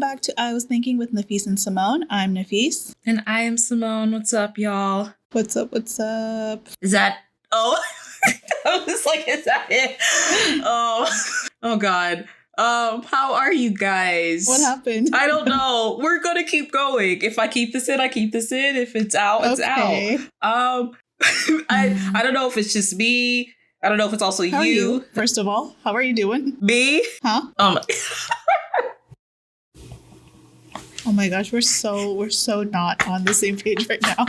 back to I Was Thinking with Nafees and Simone. I'm Nafees. And I am Simone. What's up, y'all? What's up? What's up? Is that... Oh, I was like, is that it? Oh God. How are you guys? What happened? I don't know. We're going to keep going. If I keep this in, I keep this in. If it's out, it's okay. out. I don't know if it's just me. I don't know if it's also How are you. First of all, how are you doing? Me? Huh? Oh my gosh, we're so not on the same page right now.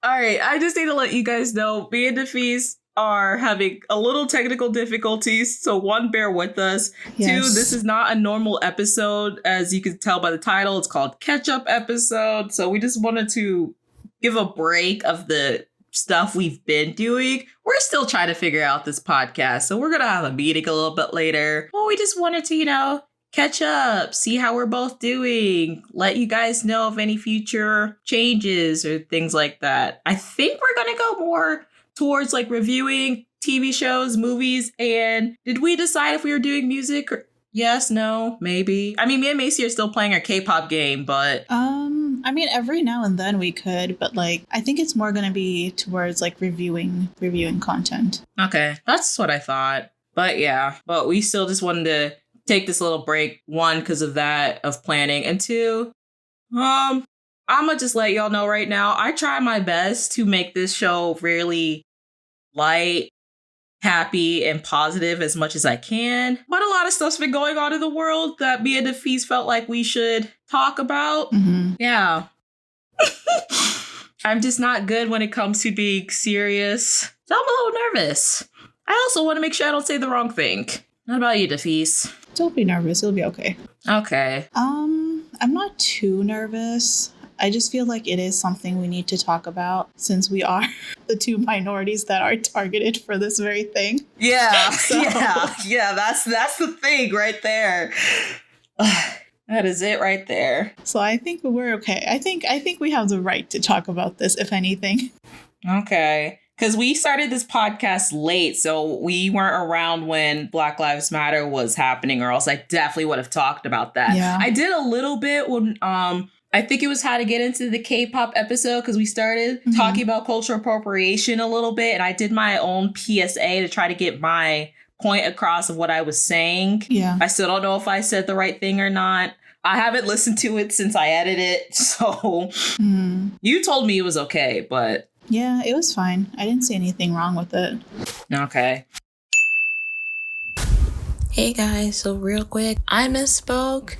All right, I just need to let you guys know me and Nafees are having a little technical difficulties. So one, bear with us. Yes. Two, this is not a normal episode. As you can tell by the title, it's called Catch Up Episode. So we just wanted to give a break of the stuff we've been doing. We're still trying to figure out this podcast. So we're going to have a meeting a little bit later. Well, we just wanted to, catch up, see how we're both doing, let you guys know of any future changes or things like that. I think we're going to go more towards reviewing TV shows, movies, and did we decide if we were doing music? Or yes, no, maybe. I mean, me and Macy are still playing our K-pop game, but... every now and then we could, but I think it's more going to be towards reviewing content. Okay, that's what I thought. But yeah, but we still just wanted to take this little break. One, because of that, of planning, and two, I'm gonna just let y'all know right now, I try my best to make this show really light, happy, and positive as much as I can. But a lot of stuff's been going on in the world that me and Nafees felt like we should talk about. Mm-hmm. Yeah. I'm just not good when it comes to being serious. So I'm a little nervous. I also want to make sure I don't say the wrong thing. What about you, Nafees? Don't be nervous. It'll be okay. Okay. I'm not too nervous. I just feel like it is something we need to talk about since we are the two minorities that are targeted for this very thing. Yeah. So. Yeah. That's the thing right there. That is it right there. So I think we're okay. I think we have the right to talk about this, if anything. Okay. Because we started this podcast late, so we weren't around when Black Lives Matter was happening, or else I definitely would have talked about that. Yeah. I did a little bit when I think it was how to get into the K-pop episode, because we started talking about cultural appropriation a little bit, and I did my own PSA to try to get my point across of what I was saying. Yeah. I still don't know if I said the right thing or not. I haven't listened to it since I edited it, so you told me it was okay, but... Yeah, it was fine. I didn't see anything wrong with it. Okay. Hey guys, so real quick, I misspoke.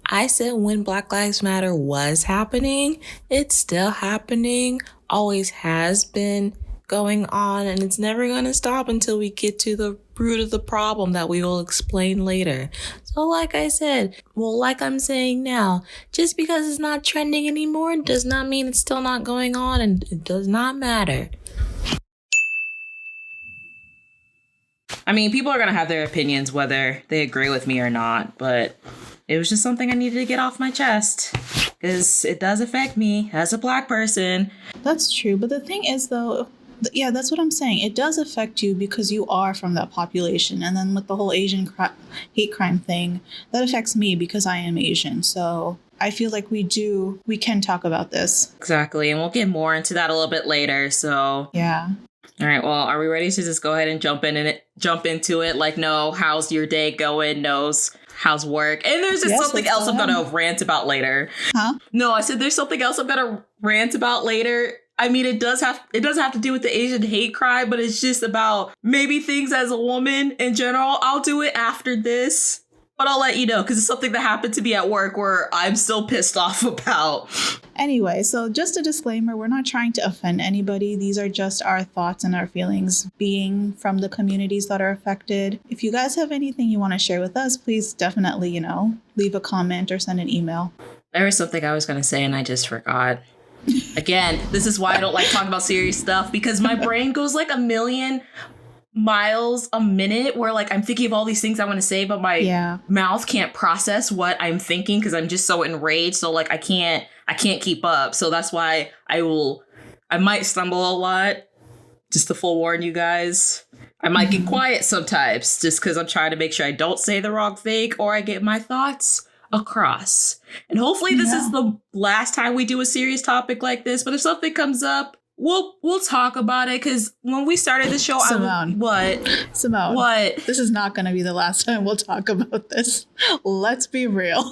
I said when Black Lives Matter was happening. It's still happening, always has been going on, and it's never going to stop until we get to the root of the problem that we will explain later. So like I said, like I'm saying now, just because it's not trending anymore does not mean it's still not going on, and it does not matter. I mean, people are going to have their opinions whether they agree with me or not, but it was just something I needed to get off my chest because it does affect me as a Black person. That's true. But the thing is, though, yeah, that's what I'm saying. It does affect you because you are from that population. And then with the whole Asian hate crime thing, that affects me because I am Asian. So I feel like we can talk about this. Exactly. And we'll get more into that a little bit later. So yeah. All right. Well, are we ready to just go ahead and jump into it? No, how's your day going? No's, how's work? And there's just something else I'm going to rant about later. Huh? No, I said there's something else I'm going to rant about later. I mean, it doesn't have to do with the Asian hate crime, but it's just about maybe things as a woman in general. I'll do it after this, but I'll let you know because it's something that happened to me at work where I'm still pissed off about. Anyway, so just a disclaimer, we're not trying to offend anybody. These are just our thoughts and our feelings being from the communities that are affected. If you guys have anything you want to share with us, please definitely, leave a comment or send an email. There was something I was going to say and I just forgot. Again, this is why I don't like talking about serious stuff because my brain goes a million miles a minute where I'm thinking of all these things I want to say, but my mouth can't process what I'm thinking because I'm just so enraged. So I can't keep up. So that's why I might stumble a lot. Just to forewarn you guys. I might get quiet sometimes just because I'm trying to make sure I don't say the wrong thing or I get my thoughts across. And hopefully this is the last time we do a serious topic like this. But if something comes up, we'll talk about it. Because when we started the show, Simone, what? This is not going to be the last time we'll talk about this. Let's be real.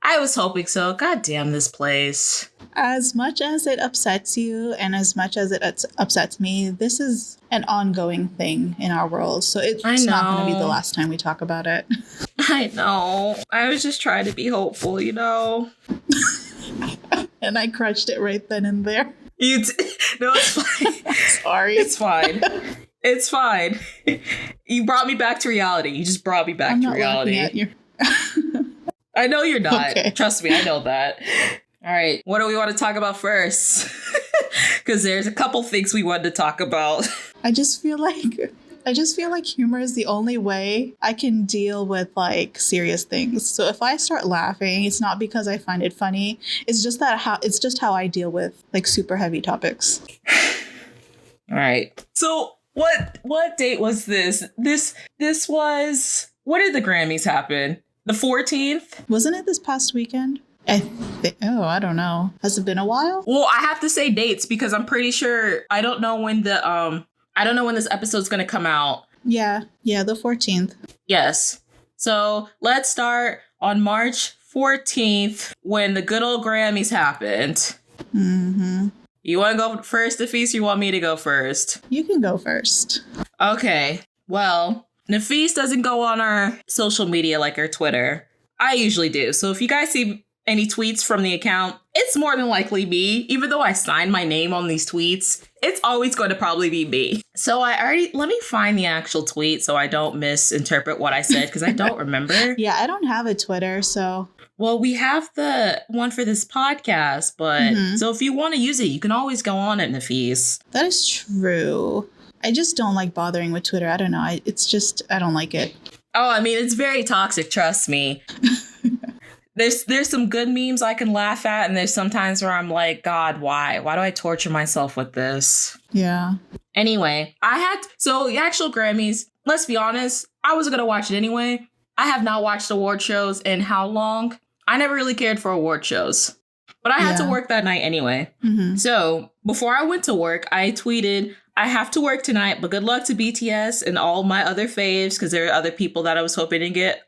I was hoping so. God damn this place. As much as it upsets you and as much as it upsets me, this is an ongoing thing in our world. So it's not going to be the last time we talk about it. I know. I was just trying to be hopeful, you know? And I crushed it right then and there. No, it's fine. Sorry. It's fine. It's fine. You brought me back to reality. You just brought me back to reality. At you. I know you're not. Okay. Trust me, I know that. All right. What do we want to talk about first? Because there's a couple things we wanted to talk about. I just feel like humor is the only way I can deal with like serious things. So if I start laughing, it's not because I find it funny. It's just how I deal with like super heavy topics. All right. So what date was this? This was, when did the Grammys happen? The 14th? Wasn't it this past weekend? I don't know. Has it been a while? Well, I have to say dates because I'm pretty sure I don't know when this episode's going to come out. Yeah, the 14th. Yes. So let's start on March 14th when the good old Grammys happened. Mm-hmm. You want to go first, Nafees, or you want me to go first? You can go first. Okay. Well, Nafees doesn't go on our social media like our Twitter. I usually do. So if you guys see any tweets from the account, it's more than likely me. Even though I signed my name on these tweets, it's always going to probably be me. So let me find the actual tweet so I don't misinterpret what I said because I don't remember. Yeah, I don't have a Twitter, so. Well, we have the one for this podcast, but so if you want to use it, you can always go on it, Nafees. That is true. I just don't like bothering with Twitter. I don't know. I don't like it. Oh, I mean, it's very toxic. Trust me. There's some good memes I can laugh at. And there's sometimes where I'm like, God, why? Why do I torture myself with this? Yeah. Anyway, so the actual Grammys, let's be honest, I wasn't going to watch it anyway. I have not watched award shows in how long? I never really cared for award shows. But I had to work that night anyway. Mm-hmm. So before I went to work, I tweeted, I have to work tonight, but good luck to BTS and all my other faves, because there are other people that I was hoping to get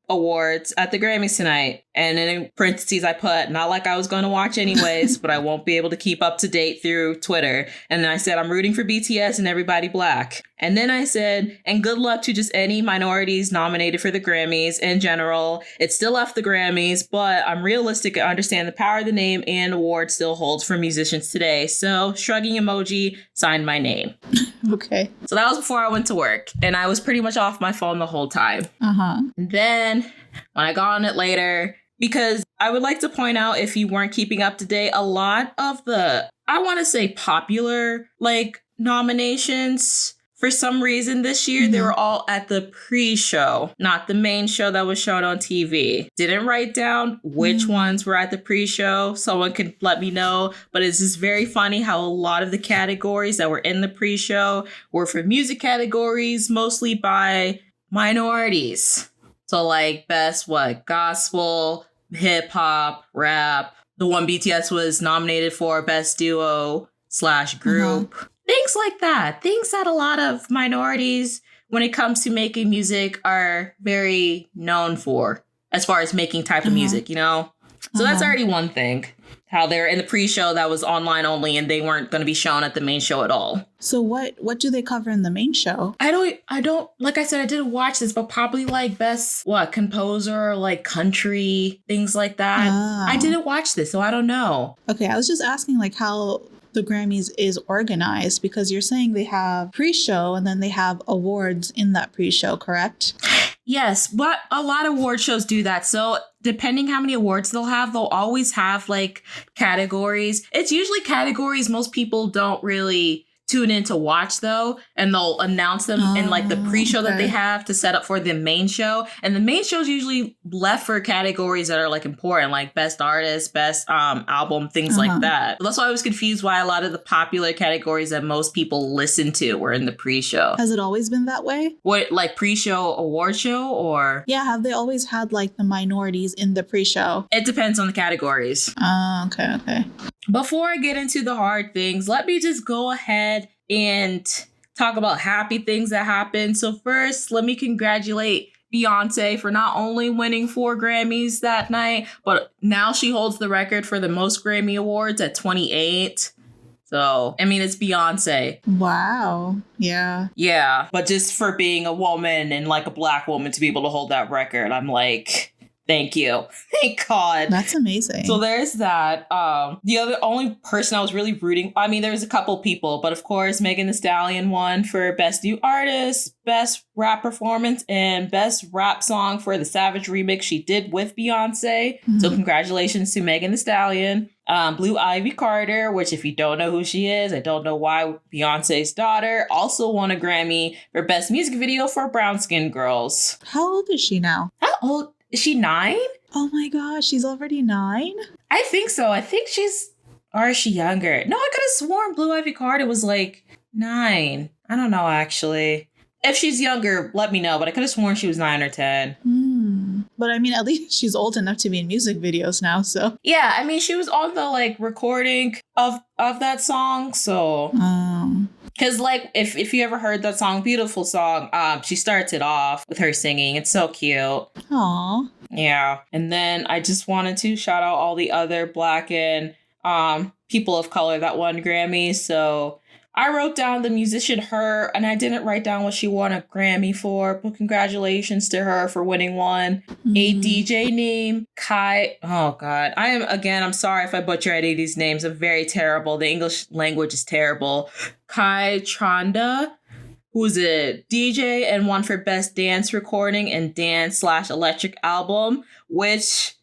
awards at the Grammys tonight. And in parentheses, I put, not like I was going to watch anyways, but I won't be able to keep up to date through Twitter. And then I said, I'm rooting for BTS and everybody black. And then I said, and good luck to just any minorities nominated for the Grammys in general. It's still left the Grammys, but I'm realistic and understand the power of the name and award still holds for musicians today. So shrugging emoji, signed my name. Okay. So that was before I went to work. And I was pretty much off my phone the whole time. Uh-huh. Then when I got on it later, because I would like to point out, if you weren't keeping up to date, a lot of the, I want to say popular, nominations, for some reason this year, they were all at the pre-show, not the main show that was shown on TV. Didn't write down which ones were at the pre-show. Someone could let me know. But it's just very funny how a lot of the categories that were in the pre-show were for music categories, mostly by minorities. So best gospel, hip hop, rap. The one BTS was nominated for best duo / group. Things like that. Things that a lot of minorities, when it comes to making music, are very known for as far as making type of music, you know? So that's already one thing. How they're in the pre-show that was online only and they weren't going to be shown at the main show at all. So what do they cover in the main show? I don't, like I said, I didn't watch this, but probably best, composer, country, things like that. Oh. I didn't watch this, so I don't know. Okay, I was just asking how the Grammys is organized, because you're saying they have pre-show and then they have awards in that pre-show, correct? Yes, but a lot of award shows do that. So depending how many awards they'll always have categories. It's usually categories most people don't really tune in to watch though, and they'll announce them in like the pre-show that they have to set up for the main show. And the main show is usually left for categories that are like important, like best artist, best album, things like that. That's why I was confused why a lot of the popular categories that most people listen to were in the pre-show. Has it always been that way? What, like pre-show award show or? Yeah, have they always had like the minorities in the pre-show? It depends on the categories. Okay. Before I get into the hard things, let me just go ahead and talk about happy things that happened. So first, let me congratulate Beyonce for not only winning 4 Grammys that night, but now she holds the record for the most Grammy Awards at 28. So, I mean, it's Beyonce. Wow. Yeah. Yeah. But just for being a woman and like a Black woman to be able to hold that record, I'm like... Thank you. Thank God. That's amazing. So there's that. The only person I was really rooting, I mean, there's a couple people, but of course, Megan Thee Stallion won for Best New Artist, Best Rap Performance, and Best Rap Song for the Savage remix she did with Beyonce. So congratulations to Megan Thee Stallion. Blue Ivy Carter, which if you don't know who she is, I don't know why, Beyonce's daughter, also won a Grammy for Best Music Video for Brown Skin Girls. How old is she now? How old? Is she 9? Oh my gosh, she's already 9? I think so. I think she's... Or is she younger? No, I could have sworn Blue Ivy Carter was like 9. I don't know, actually. If she's younger, let me know. But I could have sworn she was 9 or 10. But I mean, at least she's old enough to be in music videos now, so... Yeah, I mean, she was on the, like, recording of that song, so... Because, like, if you ever heard that song, Beautiful Song, she starts it off with her singing. It's so cute. Aww. Yeah. And then I just wanted to shout out all the other Black and people of color that won Grammys. So I wrote down the musician Her, and I didn't write down what she won a Grammy for, but congratulations to her for winning one. A DJ named Kai. Oh, God. I'm sorry if I butcher any of these names. I'm very terrible. The English language is terrible. Kai Chanda, who's a DJ and won for Best Dance Recording and Dance/Electric Album, which,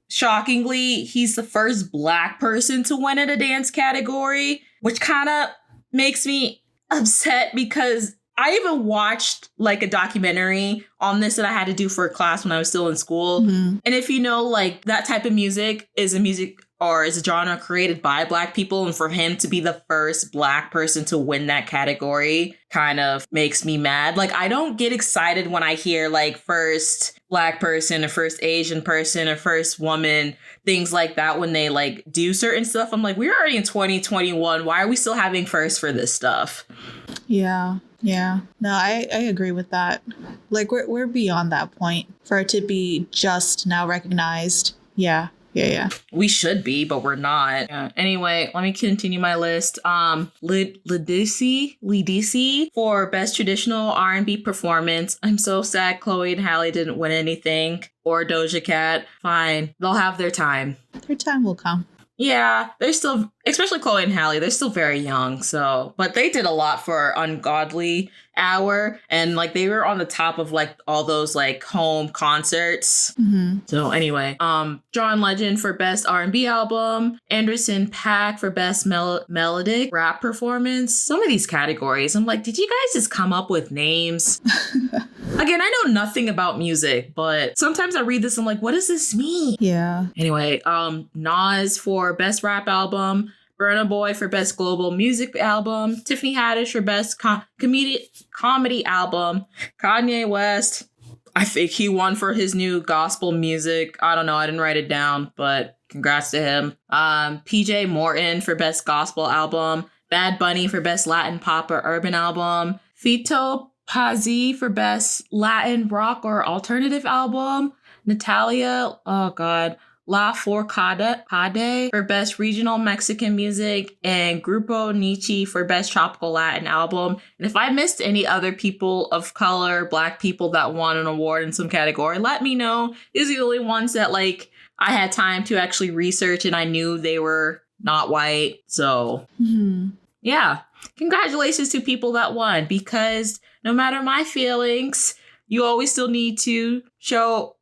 shockingly, he's the first Black person to win in a dance category, which kind of makes me upset because I even watched like a documentary on this that I had to do for a class when I was still in school. And if you know, like that type of music is a genre created by Black people. And for him to be the first Black person to win that category kind of makes me mad. Like, I don't get excited when I hear like first Black person or first Asian person or first woman, things like that when they like do certain stuff. I'm like, we're already in 2021. Why are we still having first for this stuff? Yeah. No, I agree with that. Like, we're beyond that point for it to be just now recognized. Yeah. We should be, but we're not. Yeah. Anyway, let me continue my list. Lidisi for Best Traditional R&B Performance. I'm so sad Chloe and Halle didn't win anything. Or Doja Cat. Fine. They'll have their time. Their time will come. Yeah, they're still, especially Chloe and Halle, they're still very young. So, but they did a lot for Ungodly Hour, and like they were on the top of like all those like home concerts. So anyway, John Legend for Best R&B Album, Anderson .Paak for Best Melodic Rap Performance. Some of these categories, I'm like, did you guys just come up with names? Again, I know nothing about music, but sometimes I read this, I'm like, what does this mean? Yeah. Anyway, Nas for Best Rap Album, Burna Boy for Best Global Music Album, Tiffany Haddish for Best Comedy Album, Kanye West, I think he won for his new gospel music. I don't know, I didn't write it down, but congrats to him. PJ Morton for Best Gospel Album, Bad Bunny for Best Latin Pop or Urban Album, Fito Pazzi for Best Latin Rock or Alternative Album, Natalia, La Forcade for Best Regional Mexican Music, and Grupo Nietzsche for Best Tropical Latin Album. And if I missed any other people of color, Black people that won an award in some category, let me know. These are the only ones that like I had time to actually research and I knew they were not white. So yeah, congratulations to people that won, because no matter my feelings, you always still need to show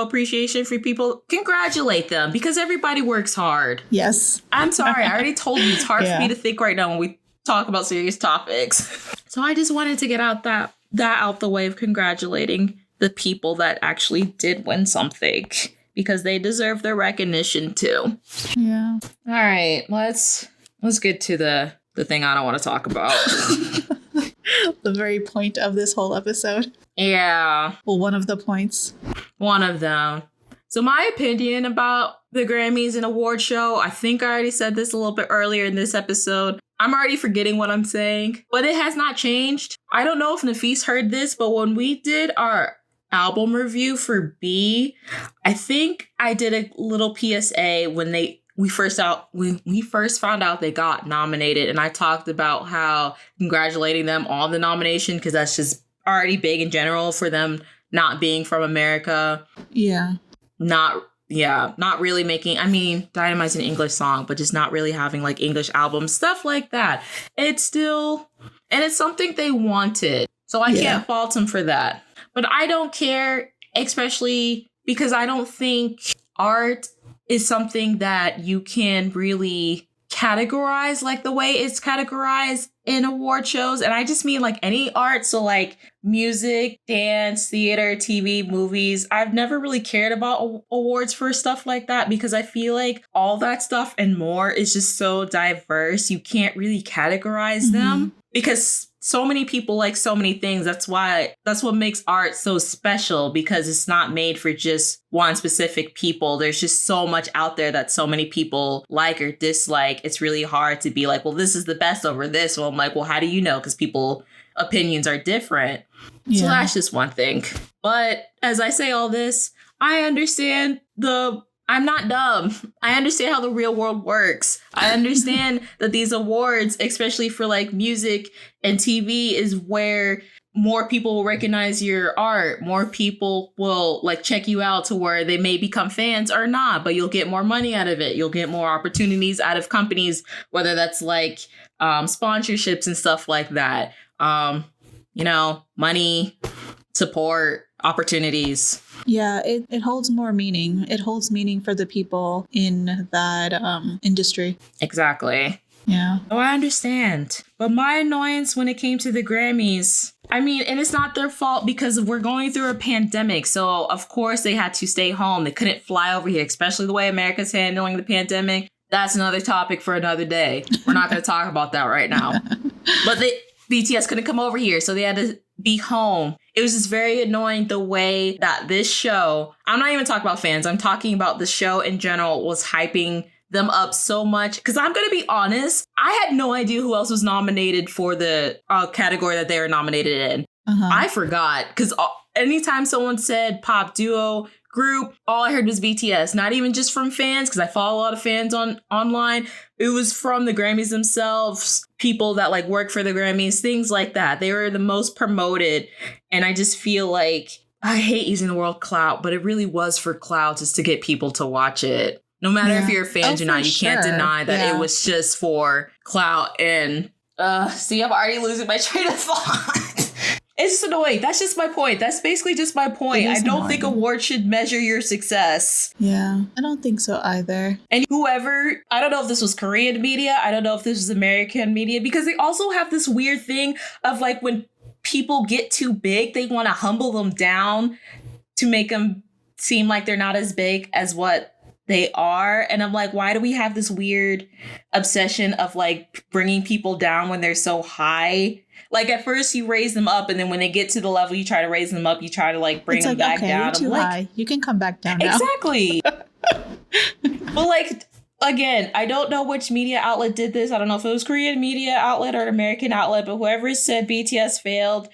appreciation for people. Congratulate them, because everybody works hard. Yes. I'm sorry. I already told you it's hard for me to think right now when we talk about serious topics. So I just wanted to get out that out the way of congratulating the people that actually did win something, because they deserve their recognition too. Yeah. All right, let's get to the thing I don't want to talk about. The very point of this whole episode. Yeah. Well, one of the points. One of them. So my opinion about the Grammys and award show, I think I already said this a little bit earlier in this episode. I'm already forgetting what I'm saying, but it has not changed. I don't know if Nafees heard this, but when we did our album review for B, I think I did a little PSA when we first found out they got nominated, and I talked about how congratulating them on the nomination, because that's just already big in general for them not being from America. Yeah. Not really making, Dynamite's an English song, but just not really having like English albums, stuff like that. It's something they wanted. So I can't fault them for that. But I don't care, especially because I don't think art is something that you can really categorize like the way it's categorized in award shows. And I just mean like any art. So like music, dance, theater, TV, movies. I've never really cared about awards for stuff like that, because I feel like all that stuff and more is just so diverse. You can't really categorize them, because so many people like so many things. That's what makes art so special, because it's not made for just one specific people. There's just so much out there that so many people like or dislike. It's really hard to be like, well, this is the best over this. Well, I'm like, well, how do you know? Because people opinions are different. Yeah. So that's just one thing. But as I say all this, I understand I'm not dumb. I understand how the real world works. I understand that these awards, especially for like music and TV, is where more people will recognize your art. More people will like check you out to where they may become fans or not, but you'll get more money out of it. You'll get more opportunities out of companies, whether that's like sponsorships and stuff like that. Money, support, opportunities. Yeah, it holds more meaning. It holds meaning for the people in that industry. Exactly. Yeah. Oh, I understand. But my annoyance when it came to the Grammys, and it's not their fault, because we're going through a pandemic. So, of course, they had to stay home. They couldn't fly over here, especially the way America's handling the pandemic. That's another topic for another day. We're not going to talk about that right now. But BTS couldn't come over here, so they had to be home. It was just very annoying the way that this show, I'm not even talking about fans, I'm talking about the show in general, was hyping them up so much. Because I'm going to be honest, I had no idea who else was nominated for the category that they were nominated in. I forgot, because anytime someone said pop duo, group, all I heard was BTS. Not even just from fans, because I follow a lot of fans online. It was from the Grammys themselves, people that like work for the Grammys, things like that. They were the most promoted. And I just feel like, I hate using the word clout, but it really was for clout, just to get people to watch it. No matter if you're a fan or not, you can't deny that it was just for clout. And see, I'm already losing my train of thought. It's just annoying. That's just my point. That's basically just my point. I don't think awards should measure your success. Yeah, I don't think so either. And whoever, I don't know if this was Korean media, I don't know if this was American media, because they also have this weird thing of like when people get too big, they want to humble them down to make them seem like they're not as big as what they are. And I'm like, why do we have this weird obsession of like bringing people down when they're so high? Like at first you raise them up, and then when they get to the level you try to raise them up, you try to like bring them back down. You're too high. You can come back down now. Exactly. But like, again, I don't know which media outlet did this. I don't know if it was Korean media outlet or American outlet, but whoever said BTS failed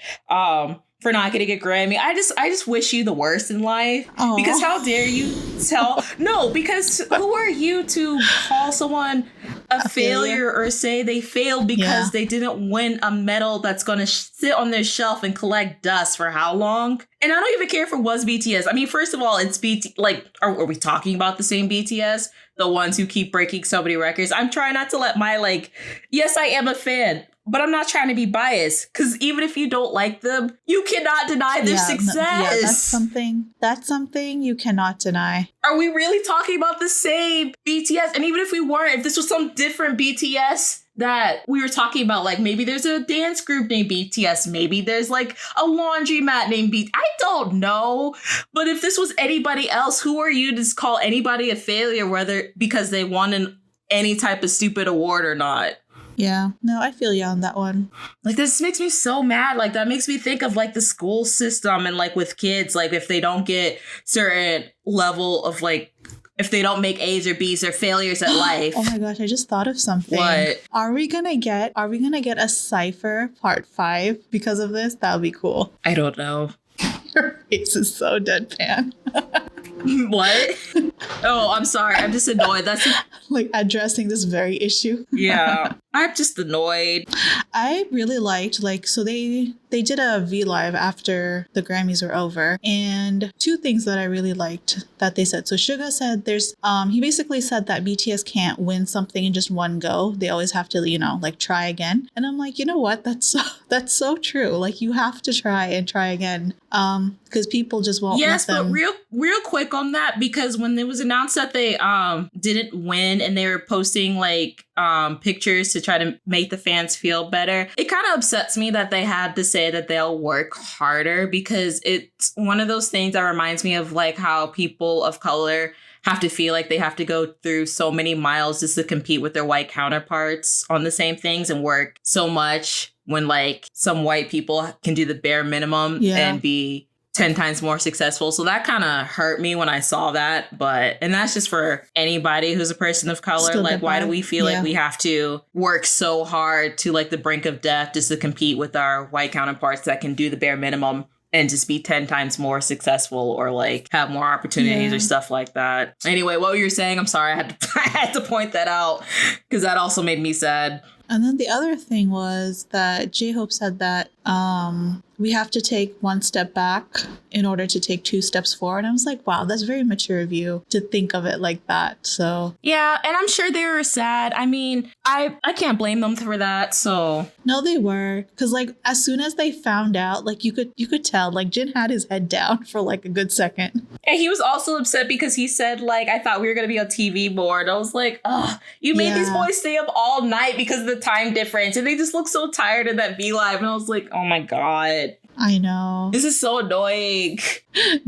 for not getting a Grammy, I just wish you the worst in life. Aww. Because how dare you tell? No, because who are you to call someone a failure or say they failed because they didn't win a medal that's going to sit on their shelf and collect dust for how long? And I don't even care if it was BTS. I mean, first of all, it's are we talking about the same BTS? The ones who keep breaking so many records? I'm trying not to let my yes, I am a fan, but I'm not trying to be biased, because even if you don't like them, you cannot deny their success. That's something you cannot deny. Are we really talking about the same BTS? And even if we weren't, if this was some different BTS that we were talking about, like maybe there's a dance group named BTS, maybe there's like a laundromat named BTS. I don't know. But if this was anybody else, who are you to call anybody a failure, whether because they won any type of stupid award or not? Yeah, no, I feel you on that one. Like, this makes me so mad. Like, that makes me think of like the school system and like with kids, like if they don't get certain level of like, if they don't make A's or B's, they're failures at life. Oh my gosh, I just thought of something. What? Are we gonna get a Cypher Part 5 because of this? That would be cool. I don't know. Your face is so deadpan. What? Oh, I'm sorry. I'm just annoyed. That's like addressing this very issue. Yeah. I'm just annoyed. I really liked, like, so they did a V Live after the Grammys were over, and two things that I really liked that they said. So Suga said he basically said that BTS can't win something in just one go. They always have to, like try again. And I'm like, you know what? That's so true. Like, you have to try and try again. Because people just won't let them. But real quick on that, because when it was announced that they didn't win and they were posting like pictures to try to make the fans feel better, it kind of upsets me that they had to say that they'll work harder, because it's one of those things that reminds me of like how people of color have to feel like they have to go through so many miles just to compete with their white counterparts on the same things and work so much when like some white people can do the bare minimum and be 10 times more successful. So that kind of hurt me when I saw that. And that's just for anybody who's a person of color. Still like, why do we feel like we have to work so hard to like the brink of death just to compete with our white counterparts that can do the bare minimum and just be 10 times more successful or like have more opportunities or stuff like that? Anyway, what you were saying, I'm sorry, I had to point that out because that also made me sad. And then the other thing was that J-Hope said that we have to take one step back in order to take two steps forward. I was like, wow, that's very mature of you to think of it like that. So yeah, and I'm sure they were sad. I mean, I can't blame them for that. So no, they were, because like as soon as they found out, like you could tell, like Jin had his head down for like a good second. And he was also upset because he said, like, I thought we were gonna be on TV more. And I was like, oh, you made these boys stay up all night because of the time difference, and they just look so tired in that V Live. And I was like, oh my god, I know. This is so annoying.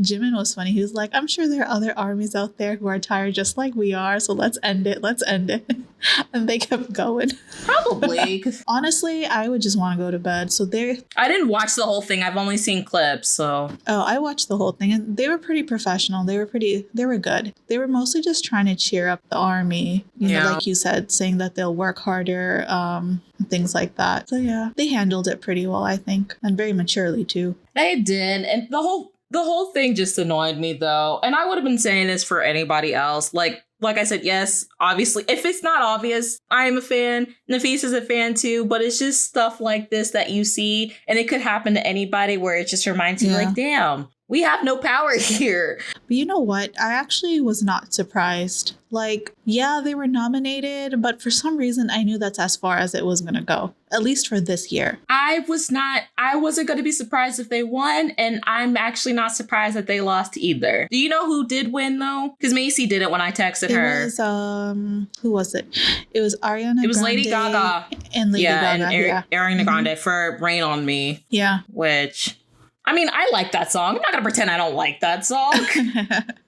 Jimin was funny. He was like, I'm sure there are other armies out there who are tired just like we are, so let's end it. And they kept going. Probably. Honestly, I would just want to go to bed. So I didn't watch the whole thing. I've only seen clips, so. Oh, I watched the whole thing, and they were pretty professional. They were good. They were mostly just trying to cheer up the army. You know, like you said, saying that they'll work harder, things like that. So yeah, they handled it pretty well, I think, and very maturely too. They did, and the whole thing just annoyed me though. And I would have been saying this for anybody else. Like I said, yes, obviously, if it's not obvious, I am a fan. Nafees is a fan too, but it's just stuff like this that you see, and it could happen to anybody where it just reminds you like, damn, we have no power here. But you know what? I actually was not surprised. Like, yeah, they were nominated, but for some reason, I knew that's as far as it was going to go, at least for this year. I wasn't going to be surprised if they won, and I'm actually not surprised that they lost either. Do you know who did win, though? Because Macy did it when I texted her. It was, who was it? It was Ariana Grande. It was Lady Gaga. And Lady Gaga, and Ariana Grande for Rain on Me. Yeah. Which, I mean, I like that song. I'm not going to pretend I don't like that song.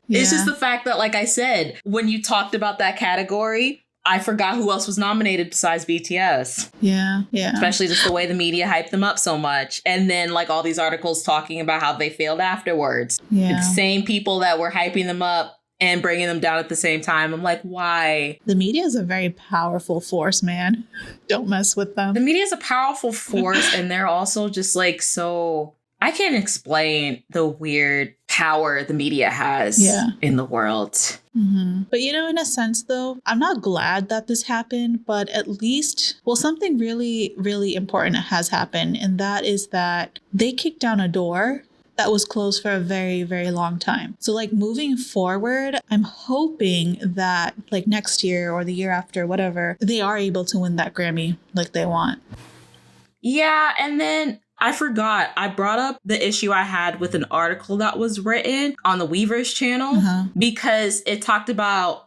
It's just the fact that, like I said, when you talked about that category, I forgot who else was nominated besides BTS. Yeah. Especially just the way the media hyped them up so much. And then like all these articles talking about how they failed afterwards. Yeah. It's the same people that were hyping them up and bringing them down at the same time. I'm like, why? The media is a very powerful force, man. Don't mess with them. The media is a powerful force, and they're also just like so... I can't explain the weird power the media has in the world. Mm-hmm. But, in a sense, though, I'm not glad that this happened, but at least, something really, really important has happened. And that is that they kicked down a door that was closed for a very, very long time. So like moving forward, I'm hoping that like next year or the year after, whatever, they are able to win that Grammy like they want. Yeah, and then I forgot. I brought up the issue I had with an article that was written on the Weavers channel because it talked about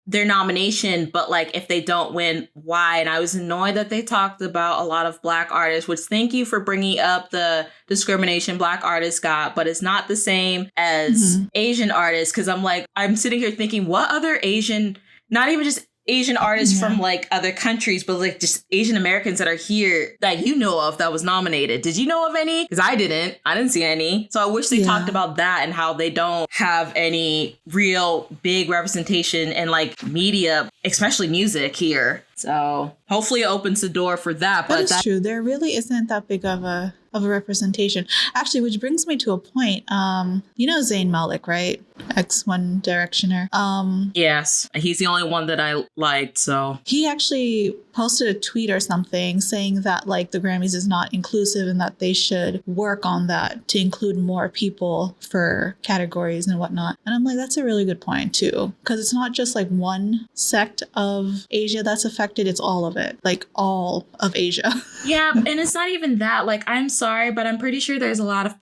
their nomination, but like if they don't win, why? And I was annoyed that they talked about a lot of Black artists, which thank you for bringing up the discrimination Black artists got, but it's not the same as Asian artists. Cause I'm sitting here thinking, what other Asian, not even just Asian artists from like other countries, but like just Asian Americans that are here that you know of that was nominated. Did you know of any? Because I didn't see any. So I wish they talked about that and how they don't have any real big representation in like media, especially music here. So hopefully it opens the door for that. But that's true. There really isn't that big of a representation. Actually, which brings me to a point. You know Zayn Malik, right? One Directioner. Yes. He's the only one that I liked, so. He actually posted a tweet or something saying that like the Grammys is not inclusive and that they should work on that to include more people for categories and whatnot. And I'm like, that's a really good point too. Because it's not just like one sect of Asia that's affected, it's all of it. Like all of Asia. Yeah, and it's not even that. Like, I'm sorry, but I'm pretty sure there's a lot of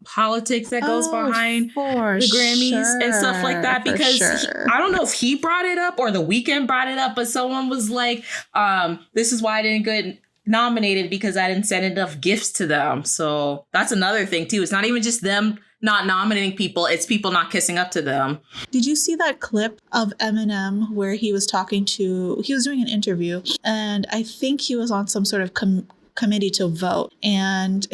politics that goes behind the Grammys and stuff like that, because I don't know if he brought it up or The Weeknd brought it up, but someone was like, this is why I didn't get nominated because I didn't send enough gifts to them. So that's another thing too. It's not even just them not nominating people, it's people not kissing up to them. Did you see that clip of Eminem where he was doing an interview, and I think he was on some sort of committee to vote, and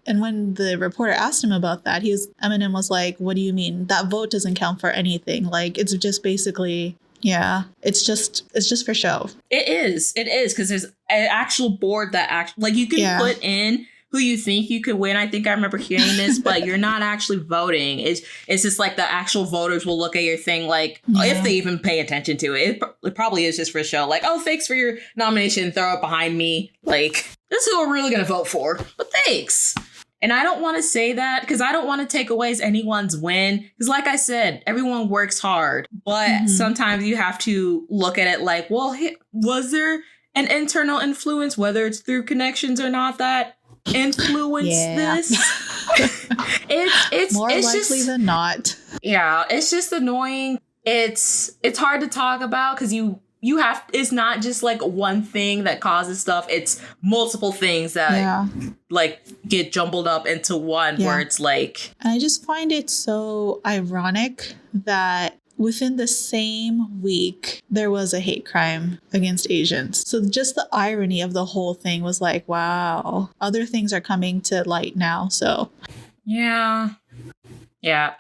when the reporter asked him about that, Eminem was like, what do you mean? That vote doesn't count for anything. Like, it's just basically, it's just for show. It is because there's an actual board that like you can put in who you think you could win. I think I remember hearing this, but you're not actually voting. It's just like the actual voters will look at your thing, like if they even pay attention to it. It probably is just for show. Like, oh, thanks for your nomination. Throw it behind me. Like, this is who we're really going to vote for. But thanks. And I don't want to say that because I don't want to take away anyone's win. Because like I said, everyone works hard. But sometimes you have to look at it like, well, was there an internal influence, whether it's through connections or not, that influence this? It's more likely than not. Yeah, it's just annoying. It's hard to talk about because you have, it's not just like one thing that causes stuff. It's multiple things that like get jumbled up into one where it's like. And I just find it so ironic that within the same week, there was a hate crime against Asians. So just the irony of the whole thing was like, wow, other things are coming to light now. So. Yeah.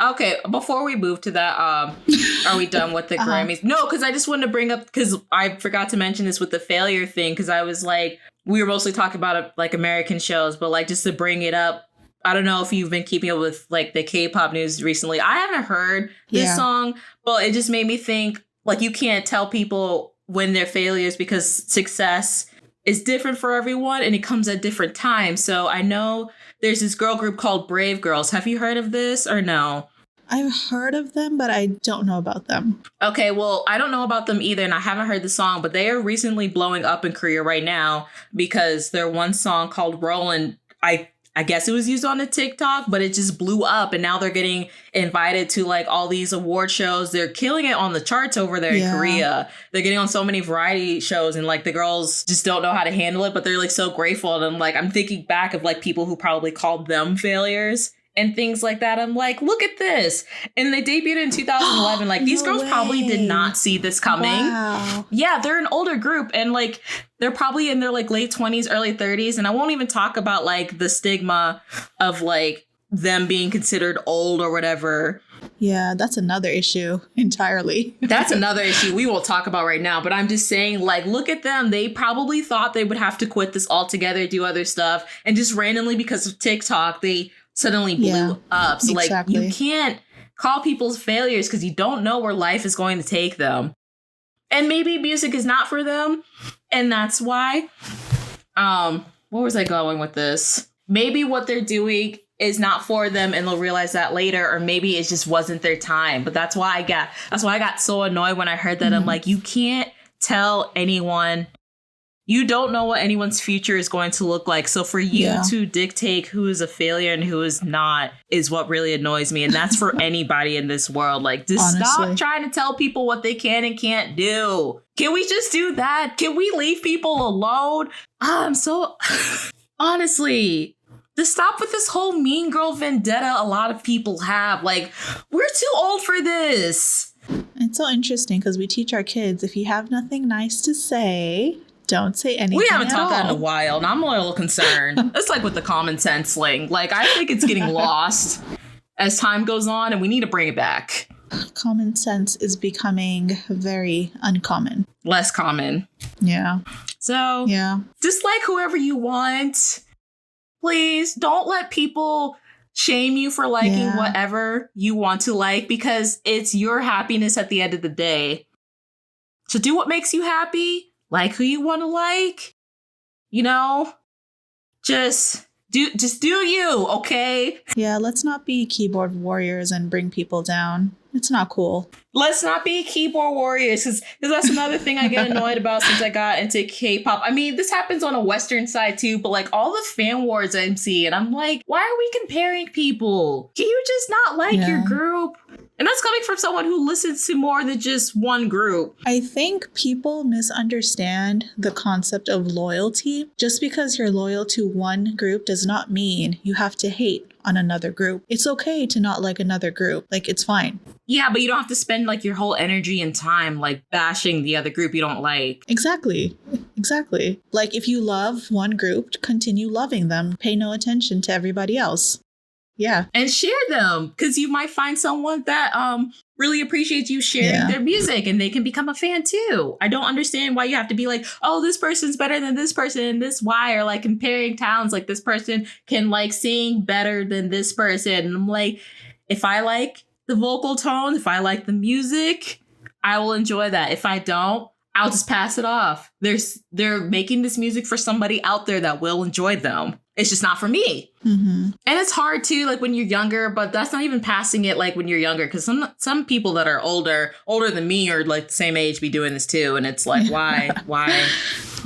Okay. Before we move to that, are we done with the Grammys? No, because I just wanted to bring up, because I forgot to mention this with the failure thing, because I was like, we were mostly talking about like American shows, but like just to bring it up, I don't know if you've been keeping up with like the K-pop news recently. I haven't heard this song, but it just made me think like you can't tell people when they're failures because success is different for everyone and it comes at different times. So I know there's this girl group called Brave Girls. Have you heard of this or no? I've heard of them, but I don't know about them. Okay, well, I don't know about them either, and I haven't heard the song, but they are recently blowing up in Korea right now because their one song called Rollin', I guess it was used on the TikTok, but it just blew up. And now they're getting invited to like all these award shows. They're killing it on the charts over there in Korea. They're getting on so many variety shows and like the girls just don't know how to handle it, but they're like so grateful. And I'm thinking back of like people who probably called them failures and things like that. I'm like, look at this. And they debuted in 2011. Like these girls probably did not see this coming. Wow. Yeah, they're an older group and like they're probably in their like late 20s, early 30s. And I won't even talk about like the stigma of like them being considered old or whatever. Yeah, that's another issue entirely. That's another issue we won't talk about right now. But I'm just saying, like, look at them. They probably thought they would have to quit this altogether, do other stuff. And just randomly because of TikTok, they suddenly blew up. So like you can't call people's failures because you don't know where life is going to take them. And maybe music is not for them. And that's why. Where was I going with this? Maybe what they're doing is not for them and they'll realize that later, or maybe it just wasn't their time. But that's why I got so annoyed when I heard that. I'm like, you can't tell anyone You don't know what anyone's future is going to look like. So for you to dictate who is a failure and who is not is what really annoys me. And that's for anybody in this world. Like, just stop trying to tell people what they can and can't do. Can we just do that? Can we leave people alone? I'm so... Honestly, just stop with this whole mean girl vendetta a lot of people have. Like, we're too old for this. It's so interesting because we teach our kids, if you have nothing nice to say, don't say anything. We haven't taught that in a while, and I'm a little concerned. It's like with the common sense sling. Like, I think it's getting lost as time goes on, and we need to bring it back. Common sense is becoming very uncommon. Less common. Yeah. So, just like whoever you want. Please don't let people shame you for liking whatever you want to like, because it's your happiness at the end of the day. So do what makes you happy. Like who you want to like. You know, just do you, okay? Yeah, let's not be keyboard warriors and bring people down. It's not cool. Let's not be keyboard warriors, because that's another thing I get annoyed about since I got into K-pop. I mean, this happens on a Western side too, but like all the fan wars I'm seeing, I'm like, why are we comparing people? Can you just not like your group? And that's coming from someone who listens to more than just one group. I think people misunderstand the concept of loyalty. Just because you're loyal to one group does not mean you have to hate on another group. It's okay to not like another group. Like, it's fine. Yeah, but you don't have to spend like your whole energy and time like bashing the other group you don't like. Exactly. Like, if you love one group, continue loving them. Pay no attention to everybody else. Yeah. And share them, because you might find someone that really appreciates you sharing their music and they can become a fan too. I don't understand why you have to be like, oh, this person's better than this person and this why, or like comparing talents, like this person can like sing better than this person. And I'm like, if I like the vocal tone, if I like the music, I will enjoy that. If I don't, I'll just pass it off. They're making this music for somebody out there that will enjoy them. It's just not for me. Mm-hmm. And it's hard too, like when you're younger, but that's not even passing it like when you're younger. Because some people that are older than me or like the same age be doing this too. And it's like, why?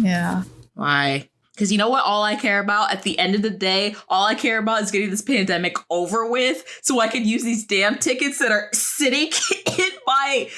Yeah. Why? Because you know what? All I care about at the end of the day, all I care about is getting this pandemic over with so I can use these damn tickets that are sitting in my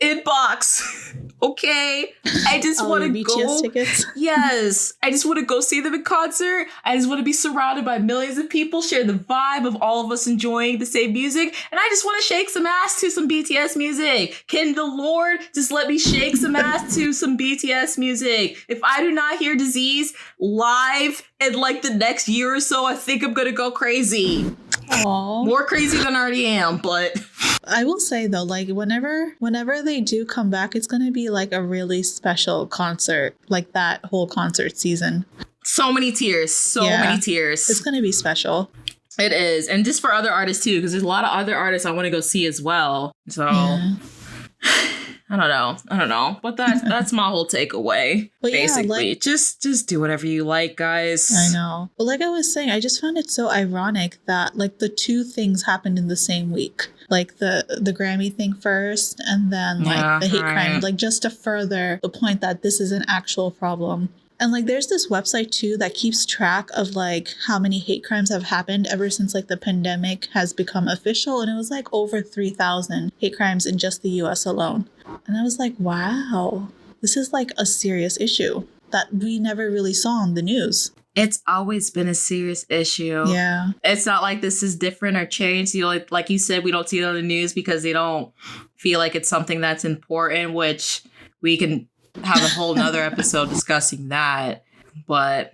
inbox. Okay, I just want to go. Tickets? Yes, I just want to go see them in concert. I just want to be surrounded by millions of people, share the vibe of all of us enjoying the same music, and I just want to shake some ass to some BTS music. Can the Lord just let me shake some ass to some BTS music? If I do not hear Disease live in like the next year or so, I think I'm gonna go crazy. Aww. More crazy than I already am, but I will say though, like whenever they do come back, it's gonna be like a really special concert, like that whole concert season. So many tears. Many tears. It's gonna be special. It is. And just for other artists too, because there's a lot of other artists I want to go see as well. So I don't know. But that's my whole takeaway. But basically, like, just do whatever you like, guys. I know. But like I was saying, I just found it so ironic that like the two things happened in the same week. Like the Grammy thing first, and then like the hate crime, like just to further the point that this is an actual problem. And like there's this website too that keeps track of like how many hate crimes have happened ever since like the pandemic has become official, and it was like over 3,000 hate crimes in just the US alone. And I was like, wow, this is like a serious issue that we never really saw on the news. It's always been a serious issue. Yeah. It's not like this is different or changed. You know, like you said, we don't see it on the news because they don't feel like it's something that's important, which we can have a whole nother episode discussing that. But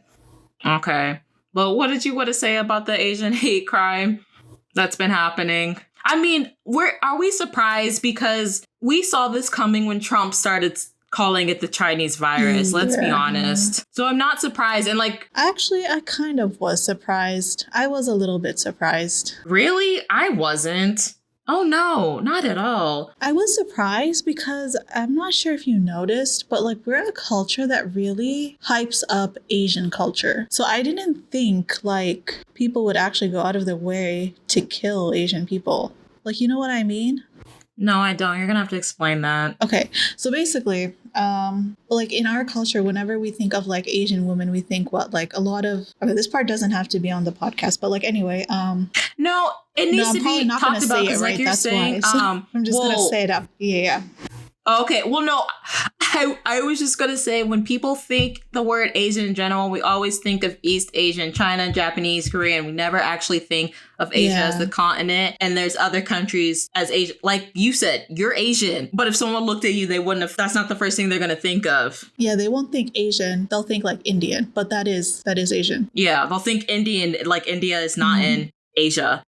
okay. But what did you want to say about the Asian hate crime that's been happening? I mean, are we surprised? Because we saw this coming when Trump started calling it the Chinese virus. Let's be honest. So I'm not surprised. And like, actually, I kind of was surprised. I was a little bit surprised. Really? I wasn't. Oh, no, not at all. I was surprised because I'm not sure if you noticed, but like we're a culture that really hypes up Asian culture. So I didn't think like people would actually go out of their way to kill Asian people. Like, you know what I mean? No, I don't. You're gonna have to explain that. Okay, so basically, like in our culture, whenever we think of like Asian women, we think what like a lot of. Okay, this part doesn't have to be on the podcast, but like anyway, no, it needs to be talked about because, like you're saying, so I'm just gonna say it up. Yeah. Okay. Well, no, I was just going to say when people think the word Asian in general, we always think of East Asian, China, Japanese, Korean. We never actually think of Asia as the continent. And there's other countries as Asian. Like you said, you're Asian. But if someone looked at you, they wouldn't have. That's not the first thing they're going to think of. Yeah, they won't think Asian. They'll think like Indian. But that is Asian. Yeah, they'll think Indian. Like India is not in Asia.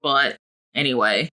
But anyway.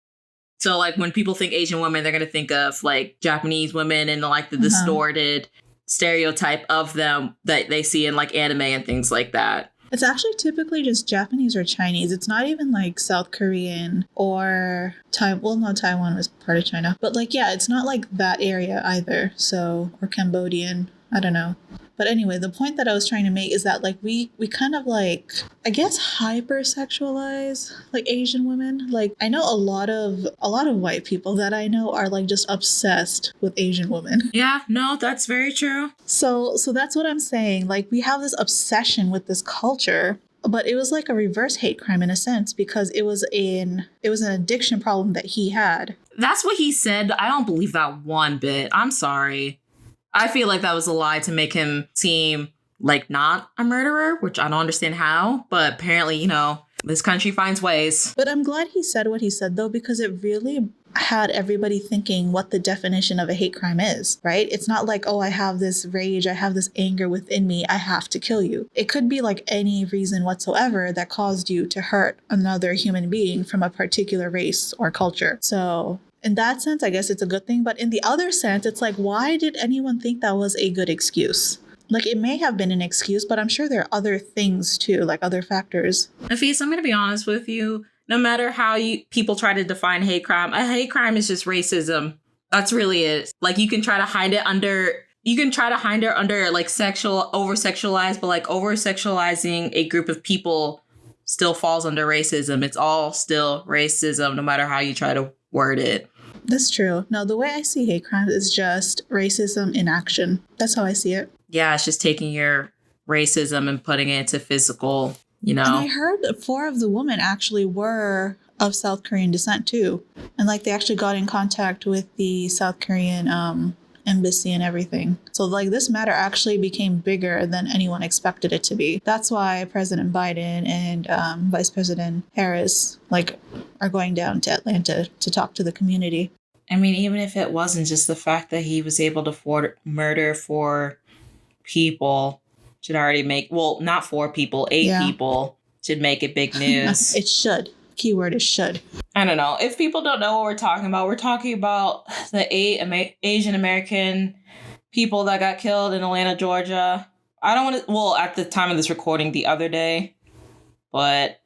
So, like, when people think Asian women, they're going to think of, like, Japanese women and, like, the distorted stereotype of them that they see in, like, anime and things like that. It's actually typically just Japanese or Chinese. It's not even, like, South Korean or Taiwan. Well, no, Taiwan was part of China. But, like, yeah, it's not, like, that area either. So, or Cambodian. I don't know. But anyway, the point that I was trying to make is that like we kind of like, I guess, hypersexualize like Asian women. Like I know a lot of white people that I know are like just obsessed with Asian women. Yeah, no, that's very true. So that's what I'm saying. Like we have this obsession with this culture. But it was like a reverse hate crime in a sense because it was an addiction problem that he had. That's what he said. I don't believe that one bit. I'm sorry. I feel like that was a lie to make him seem like not a murderer, which I don't understand how. But apparently, you know, this country finds ways. But I'm glad he said what he said, though, because it really had everybody thinking what the definition of a hate crime is, right? It's not like, oh, I have this rage, I have this anger within me, I have to kill you. It could be like any reason whatsoever that caused you to hurt another human being from a particular race or culture. So in that sense, I guess it's a good thing. But in the other sense, it's like, why did anyone think that was a good excuse? Like, it may have been an excuse, but I'm sure there are other things too, like other factors. Nafees, I'm going to be honest with you. No matter how people try to define hate crime, a hate crime is just racism. That's really it. Like, you can try to hide it under like over-sexualized, but like over-sexualizing a group of people still falls under racism. It's all still racism, no matter how you try to word it. That's true. No, the way I see hate crimes is just racism in action. That's how I see it. Yeah, it's just taking your racism and putting it into physical, you know. And I heard 4 of the women actually were of South Korean descent too. And like they actually got in contact with the South Korean embassy and everything. So like this matter actually became bigger than anyone expected it to be. That's why President Biden and Vice President Harris like are going down to Atlanta to talk to the community. I mean, even if it wasn't just the fact that he was able to murder 4 people should already make, well, not 4 people, 8 people should make it big news. It should. Keyword is should. I don't know. If people don't know what we're talking about the 8 Asian American people that got killed in Atlanta, Georgia. I don't want to, well, at the time of this recording the other day, but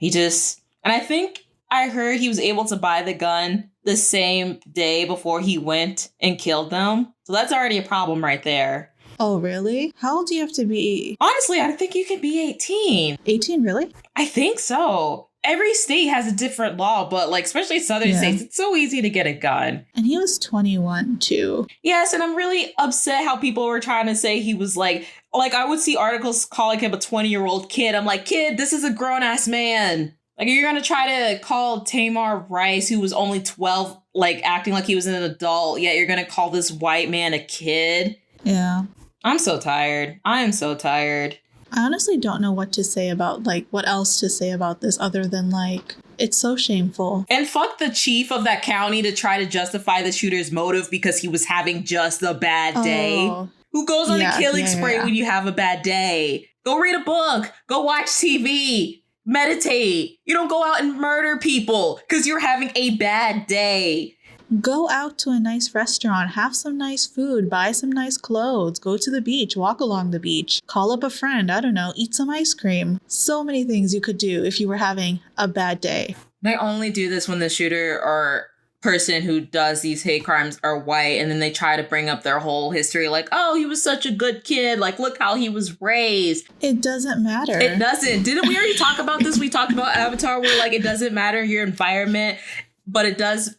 and I think I heard he was able to buy the gun the same day before he went and killed them. So that's already a problem right there. Oh, really? How old do you have to be? Honestly, I think you can be 18. 18, really? I think so. Every state has a different law, but like, especially southern states, it's so easy to get a gun. And he was 21 too. Yes, and I'm really upset how people were trying to say he was like I would see articles calling him a 20-year-old kid. I'm like, kid, this is a grown-ass man. Like, you're going to try to call Tamar Rice, who was only 12, like acting like he was an adult, yet you're going to call this white man a kid? Yeah. I'm so tired. I am so tired. I honestly don't know what to say about, like, what else to say about this other than, like, it's so shameful. And fuck the chief of that county to try to justify the shooter's motive because he was having just a bad day. Who goes on a killing spree when you have a bad day? Go read a book. Go watch TV. Meditate. You don't go out and murder people because you're having a bad day. Go out to a nice restaurant, have some nice food, buy some nice clothes, go to the beach, walk along the beach, call up a friend, I don't know, eat some ice cream. So many things you could do if you were having a bad day. They only do this when the shooter or person who does these hate crimes are white, and then they try to bring up their whole history like, oh, he was such a good kid, like, look how he was raised. It doesn't matter. It doesn't. Didn't we already talk about this? We talked about Avatar where, like, it doesn't matter your environment, but it does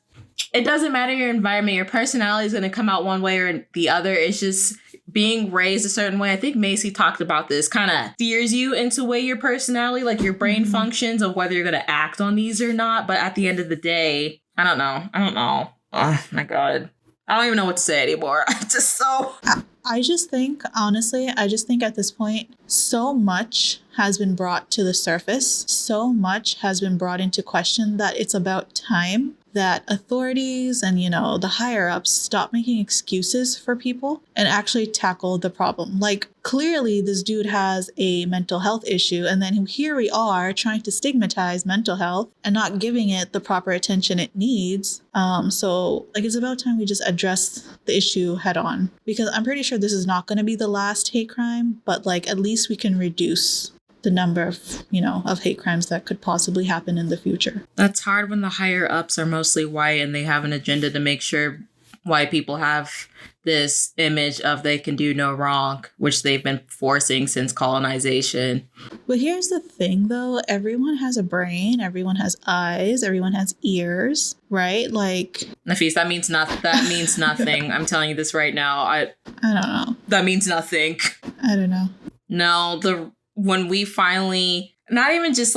it doesn't matter your environment. Your personality is going to come out one way or the other. It's just being raised a certain way. I think Macy talked about this, kind of steers you into way your personality, like your brain functions of whether you're going to act on these or not. But at the end of the day, I don't know. Oh my God. I don't even know what to say anymore. I'm just so... I just think, honestly, at this point, so much has been brought to the surface. So much has been brought into question that it's about time that authorities and, the higher ups stop making excuses for people and actually tackle the problem. Like, clearly this dude has a mental health issue, and then here we are trying to stigmatize mental health and not giving it the proper attention it needs. So it's about time we just address the issue head on, because I'm pretty sure this is not going to be the last hate crime, but at least we can reduce the number of hate crimes that could possibly happen in the future. That's hard when the higher ups are mostly white and they have an agenda to make sure white people have this image of they can do no wrong, which they've been forcing since colonization. But here's the thing, though. Everyone has a brain. Everyone has eyes. Everyone has ears, right? Nafees, that means nothing. I'm telling you this right now. I don't know. That means nothing. I don't know. No, when we finally, not even just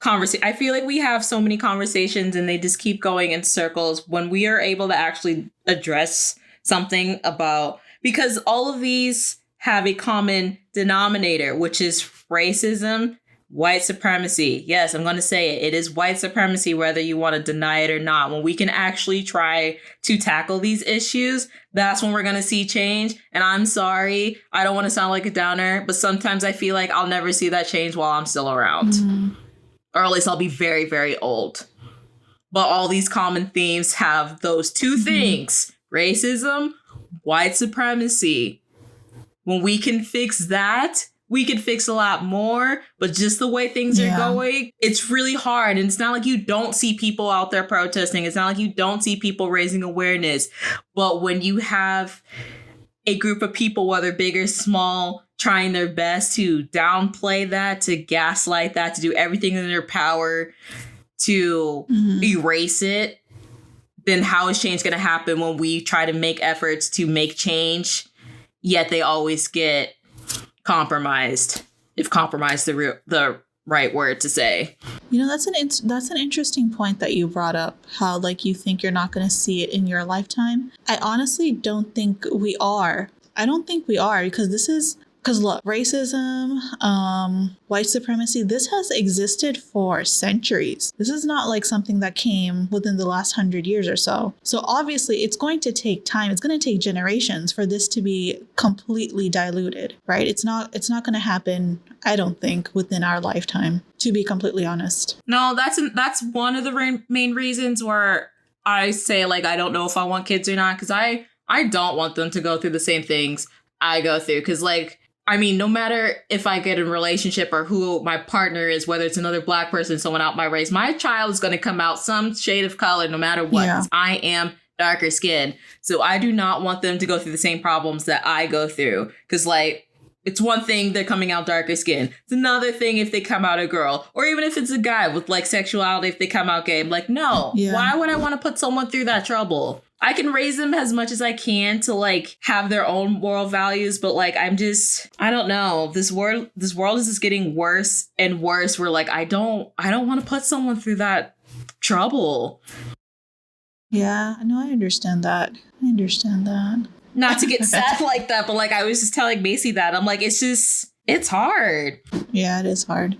conversation, I feel like we have so many conversations and they just keep going in circles. When we are able to actually address something about, because all of these have a common denominator, which is racism, white supremacy. Yes, I'm going to say it. It is white supremacy, whether you want to deny it or not. When we can actually try to tackle these issues, that's when we're going to see change. And I'm sorry, I don't want to sound like a downer, but sometimes I feel like I'll never see that change while I'm still around. Or at least I'll be very, very old. But all these common themes have those two things: racism, white supremacy. When we can fix that, we could fix a lot more, but just the way things are going, it's really hard. And it's not like you don't see people out there protesting. It's not like you don't see people raising awareness. But when you have a group of people, whether big or small, trying their best to downplay that, to gaslight that, to do everything in their power to erase it, then how is change going to happen when we try to make efforts to make change, yet they always get compromised, if compromised the right word to say. That's an interesting point that you brought up, how you think you're not going to see it in your lifetime. I honestly don't think we are. Because look, racism, white supremacy, this has existed for centuries. This is not something that came within the last 100 years or so. So obviously it's going to take time. It's going to take generations for this to be completely diluted, right? It's not going to happen, I don't think, within our lifetime, to be completely honest. No, that's one of the main reasons where I say I don't know if I want kids or not, because I don't want them to go through the same things I go through. Because no matter if I get in a relationship or who my partner is, whether it's another Black person, someone out my race, my child is going to come out some shade of color no matter what. Yeah. I am darker skinned. So I do not want them to go through the same problems that I go through. Because it's one thing they're coming out darker skin. It's another thing if they come out a girl, or even if it's a guy with sexuality, if they come out gay. I'm no, why would I want to put someone through that trouble? I can raise them as much as I can to have their own moral values, but I don't know. This world is just getting worse and worse. Where I don't want to put someone through that trouble. Yeah, no, I understand that. Not to get sad like that, but I was just telling Macy that. I'm it's hard. Yeah, it is hard.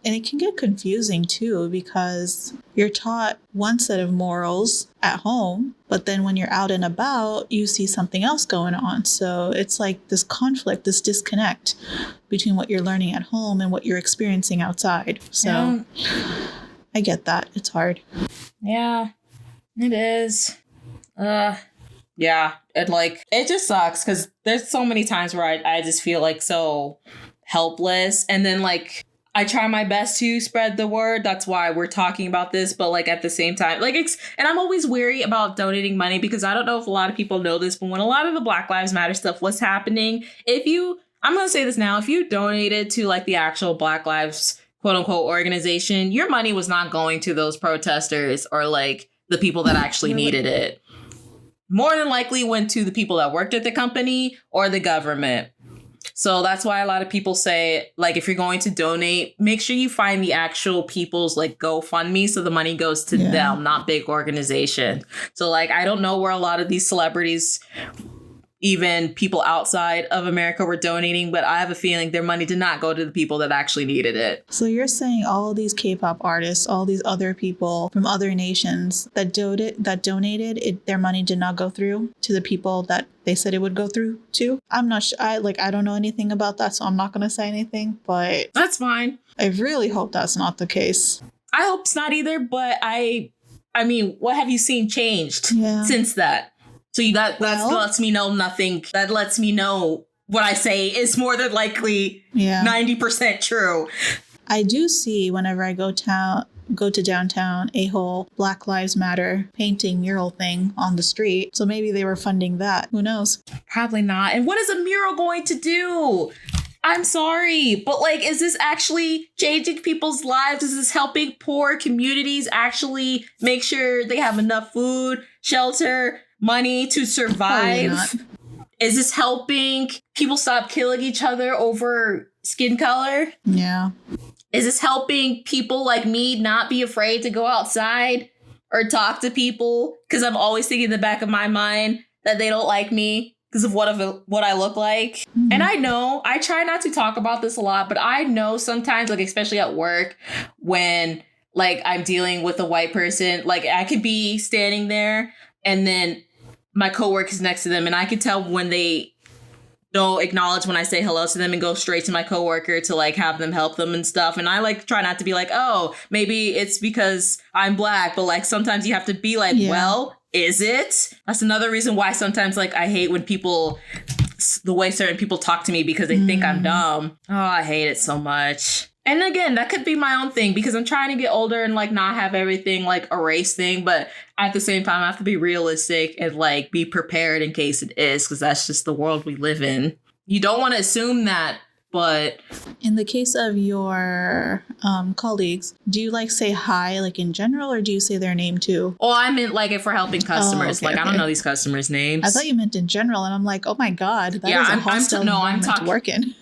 And it can get confusing too, because you're taught one set of morals at home, but then when you're out and about, you see something else going on. So it's this conflict, this disconnect between what you're learning at home and what you're experiencing outside. So I get that. It's hard. Yeah, it is. Yeah, it just sucks because there's so many times where I just feel so helpless. And then I try my best to spread the word. That's why we're talking about this. But at the same time, and I'm always wary about donating money, because I don't know if a lot of people know this, but when a lot of the Black Lives Matter stuff was happening, I'm going to say this now, if you donated to the actual Black Lives quote unquote organization, your money was not going to those protesters or the people that actually needed it. More than likely went to the people that worked at the company or the government. So that's why a lot of people say, like, if you're going to donate, make sure you find the actual people's like GoFundMe so the money goes to them, not big organization. So like, I don't know where a lot of these celebrities, even people outside of America, were donating, but I have a feeling their money did not go to the people that actually needed it. So you're saying all these K-pop artists, all these other people from other nations that donated, their money did not go through to the people that they said it would go through to? I'm not sure. I don't know anything about that, so I'm not going to say anything, but that's fine. I really hope that's not the case. I hope it's not either, but I mean, what have you seen changed since that? So that lets me know nothing. That lets me know what I say is more than likely 90% true. I do see whenever I go to downtown a whole Black Lives Matter painting mural thing on the street. So maybe they were funding that. Who knows? Probably not. And what is a mural going to do? I'm sorry, but like, is this actually changing people's lives? Is this helping poor communities actually make sure they have enough food, shelter, money to survive? Is this helping people stop killing each other over skin color? Yeah. Is this helping people like me not be afraid to go outside or talk to people? Because I'm always thinking in the back of my mind that they don't like me because of what I look like. Mm-hmm. And I know, I try not to talk about this a lot, but I know sometimes, like, especially at work, when like I'm dealing with a white person, like I could be standing there and then my coworker's next to them, and I could tell when they don't acknowledge when I say hello to them and go straight to my coworker to like have them help them and stuff. And I like try not to be like, oh, maybe it's because I'm Black, but like sometimes you have to be like, well, is it? That's another reason why sometimes like I hate when people, the way certain people talk to me because they think I'm dumb. Oh, I hate it so much. And again, that could be my own thing because I'm trying to get older and like not have everything like a race thing. But at the same time, I have to be realistic and like be prepared in case it is, because that's just the world we live in. You don't want to assume that. But in the case of your colleagues, do you like say hi like in general, or do you say their name too? Oh, I meant like if we're helping customers. I don't know these customers' names. I thought you meant in general, and I'm like, oh my God, that is a hostile environment to work in.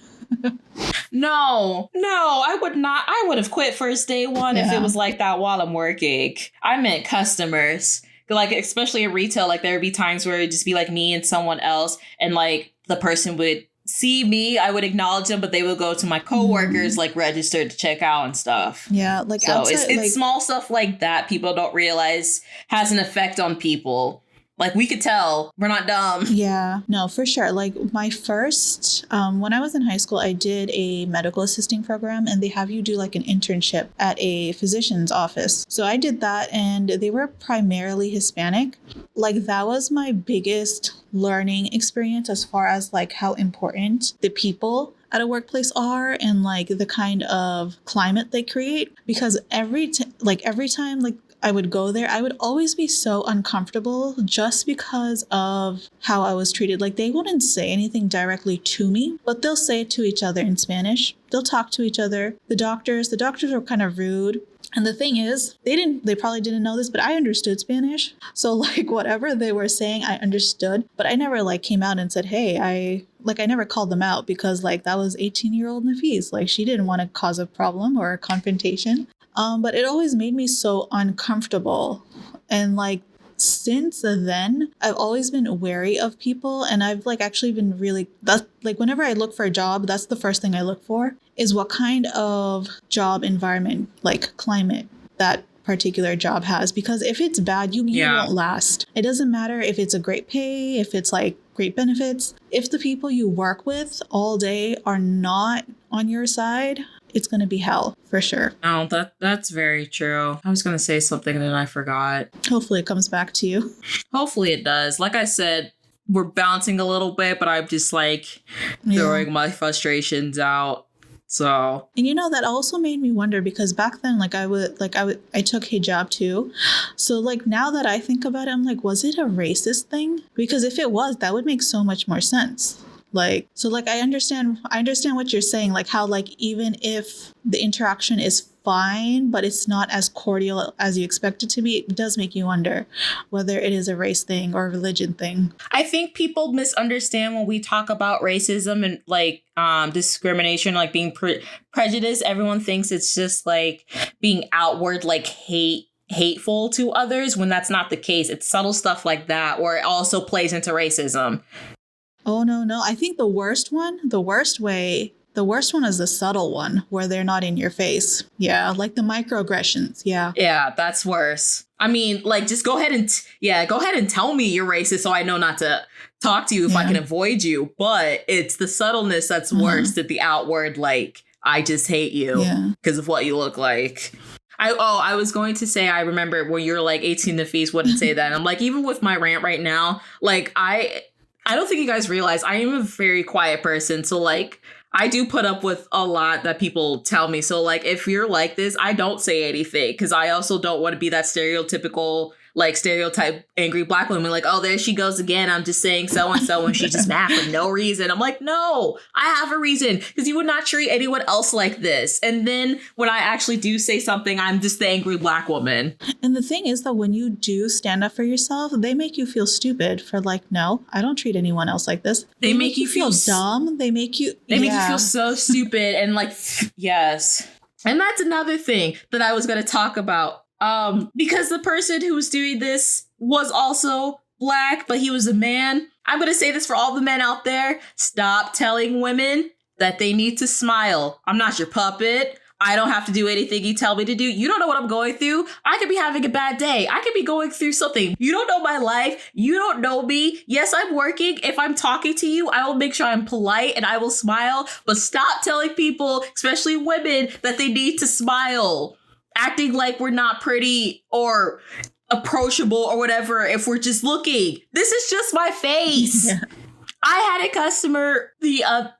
No, I would not. I would have quit first day one if it was like that while I'm working. I meant customers. Like, especially in retail, like there would be times where it'd just be like me and someone else, and like the person would see me, I would acknowledge them, but they would go to my coworkers like registered to check out and stuff. Yeah, like so outside, it's like, small stuff like that people don't realize has an effect on people. Like, we could tell. We're not dumb. Yeah, no, for sure. Like, my first, when I was in high school, I did a medical assisting program, and they have you do like an internship at a physician's office. So I did that, and they were primarily Hispanic. Like, that was my biggest learning experience as far as like how important the people at a workplace are and like the kind of climate they create. Because every time like I would go there, I would always be so uncomfortable just because of how I was treated. Like, they wouldn't say anything directly to me, but they'll say it to each other in Spanish. They'll talk to each other. The doctors were kind of rude. And the thing is, they probably didn't know this, but I understood Spanish. So like whatever they were saying, I understood, but I never like came out and said, hey, I never called them out because like that was 18-year-old Nafees. Like, she didn't want to cause a problem or a confrontation. But it always made me so uncomfortable. And like, since then, I've always been wary of people. And I've like actually been that's like, whenever I look for a job, that's the first thing I look for is what kind of job environment, like climate, that particular job has. Because if it's bad, you won't last. It doesn't matter if it's a great pay, if it's like great benefits. If the people you work with all day are not on your side, it's going to be hell for sure. Oh, that's very true. I was going to say something and then I forgot. Hopefully it comes back to you. Hopefully it does. Like I said, we're bouncing a little bit, but I'm just like throwing my frustrations out. So, and you know, that also made me wonder because back then, I took hijab too. So like now that I think about it, I'm like, was it a racist thing? Because if it was, that would make so much more sense. Like, so like, I understand what you're saying, like how like, even if the interaction is fine, but it's not as cordial as you expect it to be. It does make you wonder whether it is a race thing or a religion thing. I think people misunderstand when we talk about racism and like discrimination, like being prejudiced. Everyone thinks it's just like being outward, like hateful to others, when that's not the case. It's subtle stuff like that where it also plays into racism. Oh, no. I think the worst one is the subtle one where they're not in your face. Yeah, like the microaggressions. Yeah. Yeah, that's worse. I mean, like, just go ahead and tell me you're racist so I know not to talk to you if I can avoid you. But it's the subtleness that's worse than the outward, like, I just hate you because of what you look like. I was going to say, I remember when you were like 18, Nafees wouldn't say that. And I'm like, even with my rant right now, like, I don't think you guys realize I am a very quiet person. So, like, I do put up with a lot that people tell me. So, like, if you're like this, I don't say anything because I also don't want to be that stereotype angry Black woman. Like, oh, there she goes again. I'm just saying so-and-so and she's just mad for no reason. I'm like, no, I have a reason, because you would not treat anyone else like this. And then when I actually do say something, I'm just the angry Black woman. And the thing is that when you do stand up for yourself, they make you feel stupid for like, no, I don't treat anyone else like this. They make you feel dumb. They make you feel so stupid. And like, yes. And that's another thing that I was going to talk about. Because the person who was doing this was also Black, but he was a man. I'm going to say this for all the men out there. Stop telling women that they need to smile. I'm not your puppet. I don't have to do anything you tell me to do. You don't know what I'm going through. I could be having a bad day. I could be going through something. You don't know my life. You don't know me. Yes, I'm working. If I'm talking to you, I will make sure I'm polite and I will smile. But stop telling people, especially women, that they need to smile. Acting like we're not pretty or approachable or whatever if we're just looking. This is just my face. Yeah. I had a customer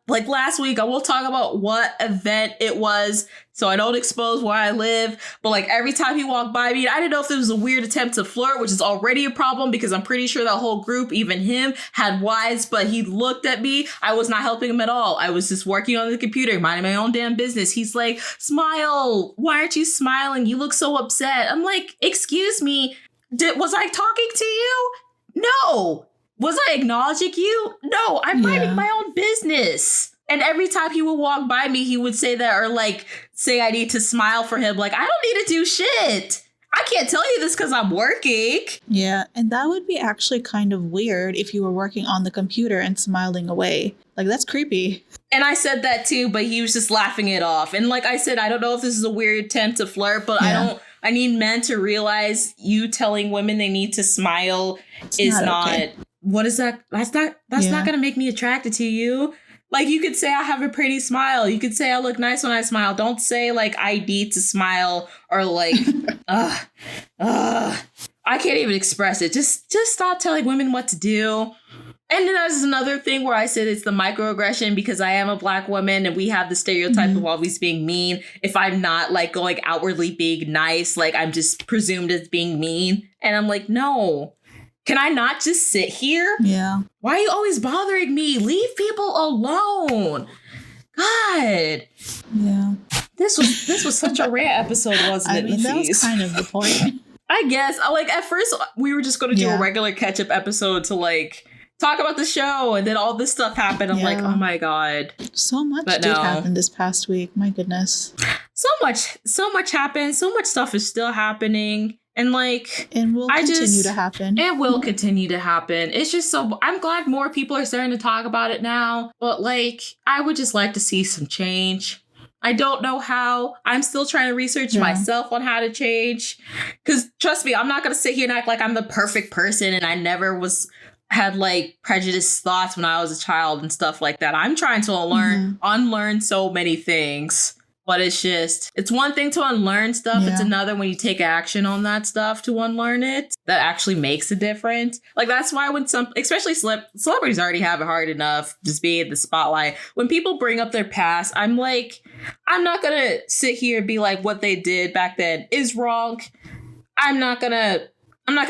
last week. I won't talk about what event it was, so I don't expose where I live. But like every time he walked by me, I didn't know if it was a weird attempt to flirt, which is already a problem because I'm pretty sure that whole group, even him, had wives. But he looked at me. I was not helping him at all. I was just working on the computer, minding my own damn business. He's like, smile. Why aren't you smiling? You look so upset. I'm like, excuse me. Was I talking to you? No. Was I acknowledging you? No, I'm minding my own business. And every time he would walk by me, he would say that, or like say I need to smile for him. Like, I don't need to do shit. I can't tell you this because I'm working. Yeah, and that would be actually kind of weird if you were working on the computer and smiling away. Like, that's creepy. And I said that too, but he was just laughing it off. And like I said, I don't know if this is a weird attempt to flirt, but I need men to realize you telling women they need to smile is not okay. What is that? That's not going to make me attracted to you. Like, you could say I have a pretty smile. You could say I look nice when I smile. Don't say like I need to smile or like, I can't even express it. Just stop telling women what to do. And then there's another thing where I said it's the microaggression because I am a Black woman and we have the stereotype of always being mean. If I'm not like going outwardly being nice, like I'm just presumed as being mean. And I'm like, no. Can I not just sit here? Yeah. Why are you always bothering me? Leave people alone. God. Yeah. This was such a rare episode, wasn't it? I mean, that was kind of the point. I guess. Like, at first, we were just going to do a regular catch-up episode to, like, talk about the show. And then all this stuff happened. I'm like, oh, my God. So much happen this past week. My goodness. So much happened. So much stuff is still happening. And like, and will continue to happen. It will continue to happen. It's just so, I'm glad more people are starting to talk about it now. But like, I would just like to see some change. I don't know how. I'm still trying to research myself on how to change. Because trust me, I'm not going to sit here and act like I'm the perfect person and I never had like prejudiced thoughts when I was a child and stuff like that. I'm trying to unlearn so many things. But it's one thing to unlearn stuff. It's another when you take action on that stuff to unlearn it. That actually makes a difference. Like, that's why when especially celebrities already have it hard enough just being in the spotlight. When people bring up their past, I'm like, I'm not going to sit here and be like what they did back then is wrong. I'm not going to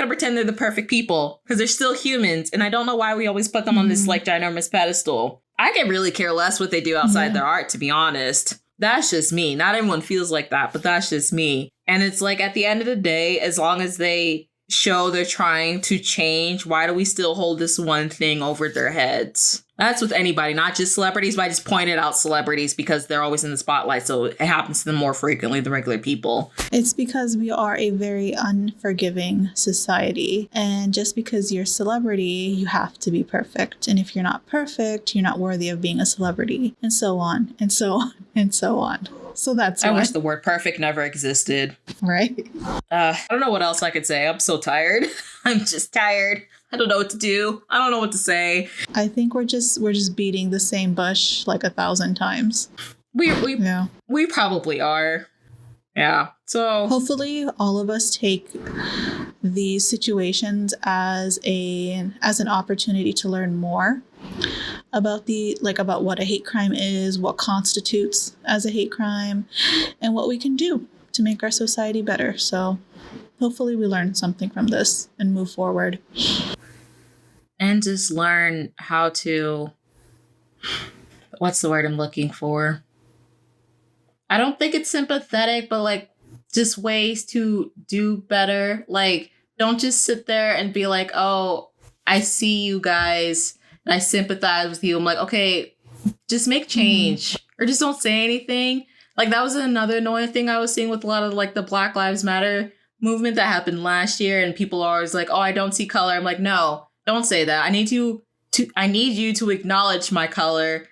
pretend they're the perfect people because they're still humans. And I don't know why we always put them on this like ginormous pedestal. I can really care less what they do outside their art, to be honest. That's just me. Not everyone feels like that, but that's just me. And it's like at the end of the day, as long as they show they're trying to change, why do we still hold this one thing over their heads? That's with anybody, not just celebrities, but I just pointed out celebrities because they're always in the spotlight. So it happens to them more frequently than regular people. It's because we are a very unforgiving society. And just because you're a celebrity, you have to be perfect. And if you're not perfect, you're not worthy of being a celebrity. And so on, and so on, and so on. So that's why. I wish the word perfect never existed. Right? I don't know what else I could say. I'm so tired. I'm just tired. I don't know what to do. I don't know what to say. I think we're just beating the same bush like 1,000 times. We probably are. Yeah. So hopefully all of us take these situations as an opportunity to learn more about about what a hate crime is, what constitutes as a hate crime, and what we can do to make our society better. So hopefully we learn something from this and move forward. And just learn how to, what's the word I'm looking for? I don't think it's sympathetic, but like just ways to do better. Like, don't just sit there and be like, oh, I see you guys and I sympathize with you. I'm like, okay, just make change or just don't say anything. Like that was another annoying thing I was seeing with a lot of like the Black Lives Matter movement that happened last year. And people are always like, oh, I don't see color. I'm like, no. Don't say that. I need you to acknowledge my color,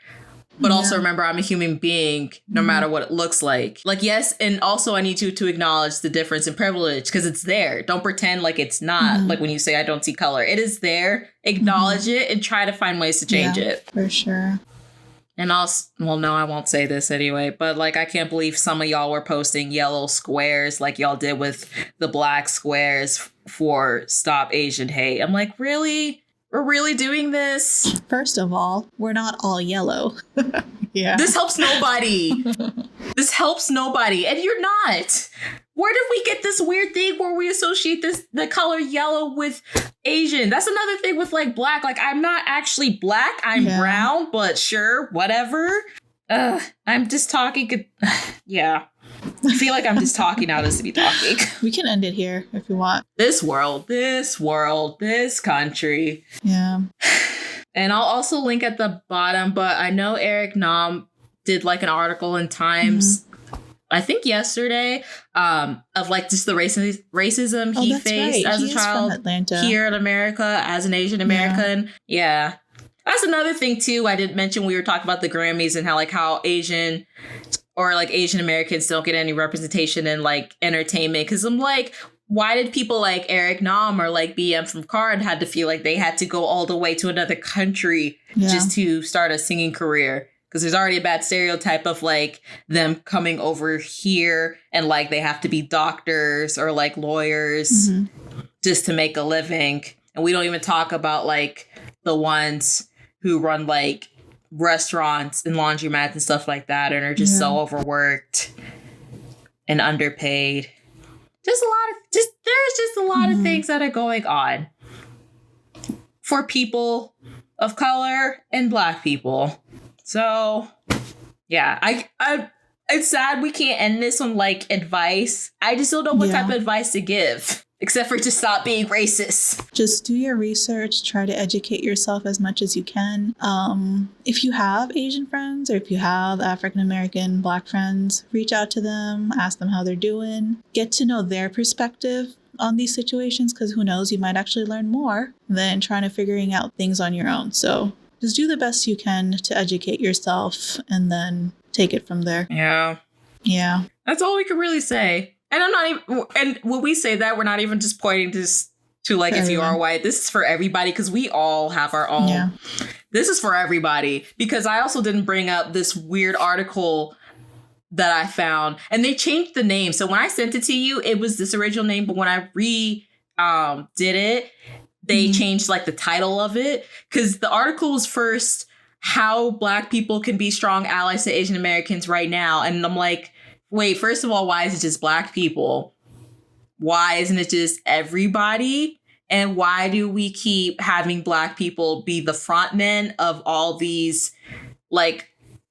but also remember I'm a human being no matter what it looks like. Like, yes, and also I need you to acknowledge the difference in privilege because it's there. Don't pretend like it's not. Like when you say I don't see color, it is there. Acknowledge it and try to find ways to change it. For sure. And also, well, no, I won't say this anyway, but like I can't believe some of y'all were posting yellow squares like y'all did with the black squares for Stop Asian Hate. I'm like, really? We're really doing this? First of all, we're not all yellow. Yeah. This helps nobody. This helps nobody. And you're not. Where did we get this weird thing where we associate the color yellow with Asian? That's another thing with like black. Like I'm not actually black. I'm brown, but sure, whatever. I'm just talking. Yeah. I feel like I'm just talking now just to be talking. We can end it here if you want. This world, this country. Yeah. And I'll also link at the bottom, but I know Eric Nam did like an article in Times, I think yesterday, of like just the racism he faced as a child here in America as an Asian American. Yeah. That's another thing too. I didn't mention we were talking about the Grammys and how Asian or like Asian Americans don't get any representation in like entertainment. Cause I'm like, why did people like Eric Nam or like BM from Card had to feel like they had to go all the way to another country just to start a singing career? Because there's already a bad stereotype of like them coming over here and like they have to be doctors or like lawyers just to make a living. And we don't even talk about like the ones who run like restaurants and laundromats and stuff like that and are just so overworked and underpaid. There's just a lot of things that are going on for people of color and Black people. So yeah, I it's sad we can't end this on like advice. I just don't know what type of advice to give. Except for to stop being racist. Just do your research. Try to educate yourself as much as you can. If you have Asian friends or if you have African American Black friends, reach out to them, ask them how they're doing. Get to know their perspective on these situations because who knows, you might actually learn more than trying to figuring out things on your own. So just do the best you can to educate yourself and then take it from there. Yeah. Yeah. That's all we can really say. And I'm not even, and when we say that, we're not even just pointing to like, if you are white, this is for everybody because we all have our own. Yeah. This is for everybody because I also didn't bring up this weird article that I found and they changed the name. So when I sent it to you, it was this original name. But when I did it, they changed like the title of it because the article was first how Black people can be strong allies to Asian Americans right now. And I'm like, wait, first of all, why is it just Black people? Why isn't it just everybody? And why do we keep having Black people be the front men of all these, like,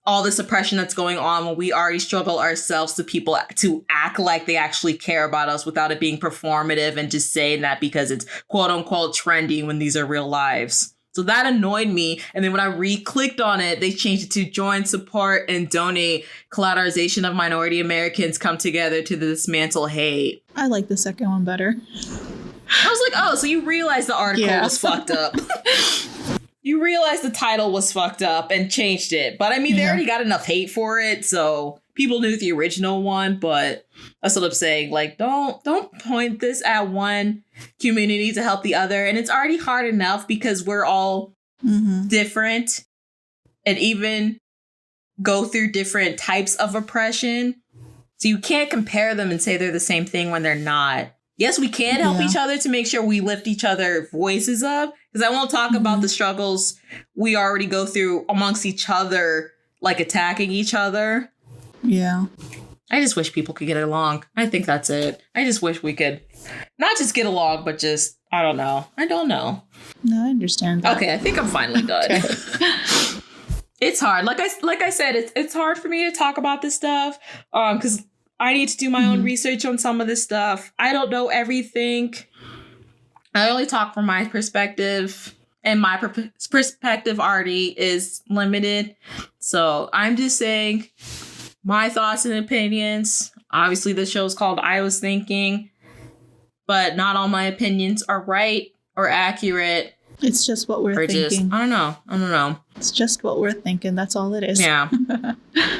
all this oppression that's going on when we already struggle ourselves to people to act like they actually care about us without it being performative and just saying that because it's quote unquote trendy when these are real lives. So that annoyed me. And then when I re-clicked on it, they changed it to join, support, and donate. Collateralization of minority Americans come together to dismantle hate. I like the second one better. I was like, oh, so you realize the article was fucked up. You realize the title was fucked up and changed it. But I mean, they already got enough hate for it. So people knew the original one. But that's what I'm saying. Like, don't point this at one community to help the other. And it's already hard enough because we're all different and even go through different types of oppression. So you can't compare them and say they're the same thing when they're not. Yes, we can help each other to make sure we lift each other's voices up. Because I won't talk about the struggles we already go through amongst each other, like attacking each other. Yeah. I just wish people could get along. I think that's it. I just wish we could not just get along, but just, I don't know. No, I understand that. Okay, I think I'm finally done. Okay. It's hard. Like I said, it's hard for me to talk about this stuff because I need to do my own research on some of this stuff. I don't know everything. I only talk from my perspective, and my perspective already is limited. So I'm just saying my thoughts and opinions. Obviously, the show's called I Was Thinking, but not all my opinions are right or accurate. It's just what we're thinking. I don't know. It's just what we're thinking. That's all it is. Yeah.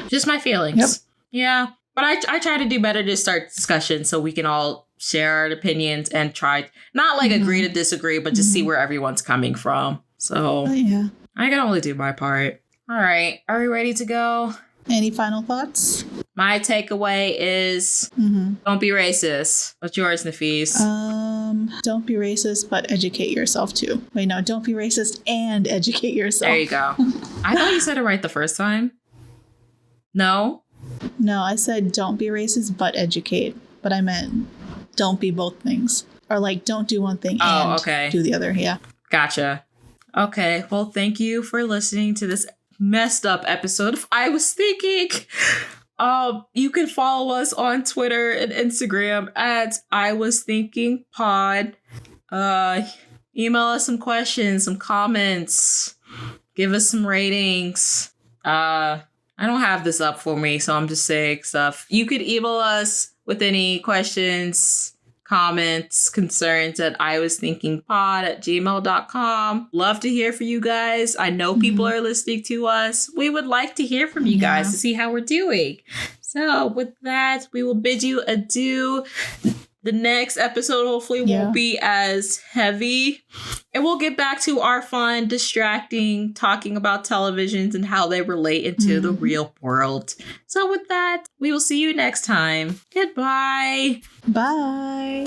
Just my feelings. Yep. Yeah. But I try to do better to start discussions so we can all share our opinions and try not like agree to disagree, but just see where everyone's coming from. So I can only do my part. All right. Are we ready to go? Any final thoughts? My takeaway is don't be racist. What's yours, Nafees? Don't be racist, but educate yourself too. Wait, no, don't be racist and educate yourself. There you go. I thought you said it right the first time. No, I said don't be racist, but educate. But I meant don't be both things. Or like don't do one thing and do the other. Yeah. Gotcha. Okay. Well, thank you for listening to this messed up episode of I Was Thinking. You can follow us on Twitter and Instagram at I Was Thinking Pod. Email us some questions, some comments, give us some ratings. I don't have this up for me, so I'm just saying stuff. You could email us with any questions, comments, concerns at iwasthinkingpod@gmail.com. Love to hear from you guys. I know people are listening to us. We would like to hear from you guys to see how we're doing. So with that, we will bid you adieu. The next episode hopefully won't be as heavy. And we'll get back to our fun, distracting, talking about televisions and how they relate into the real world. So with that, we will see you next time. Goodbye. Bye.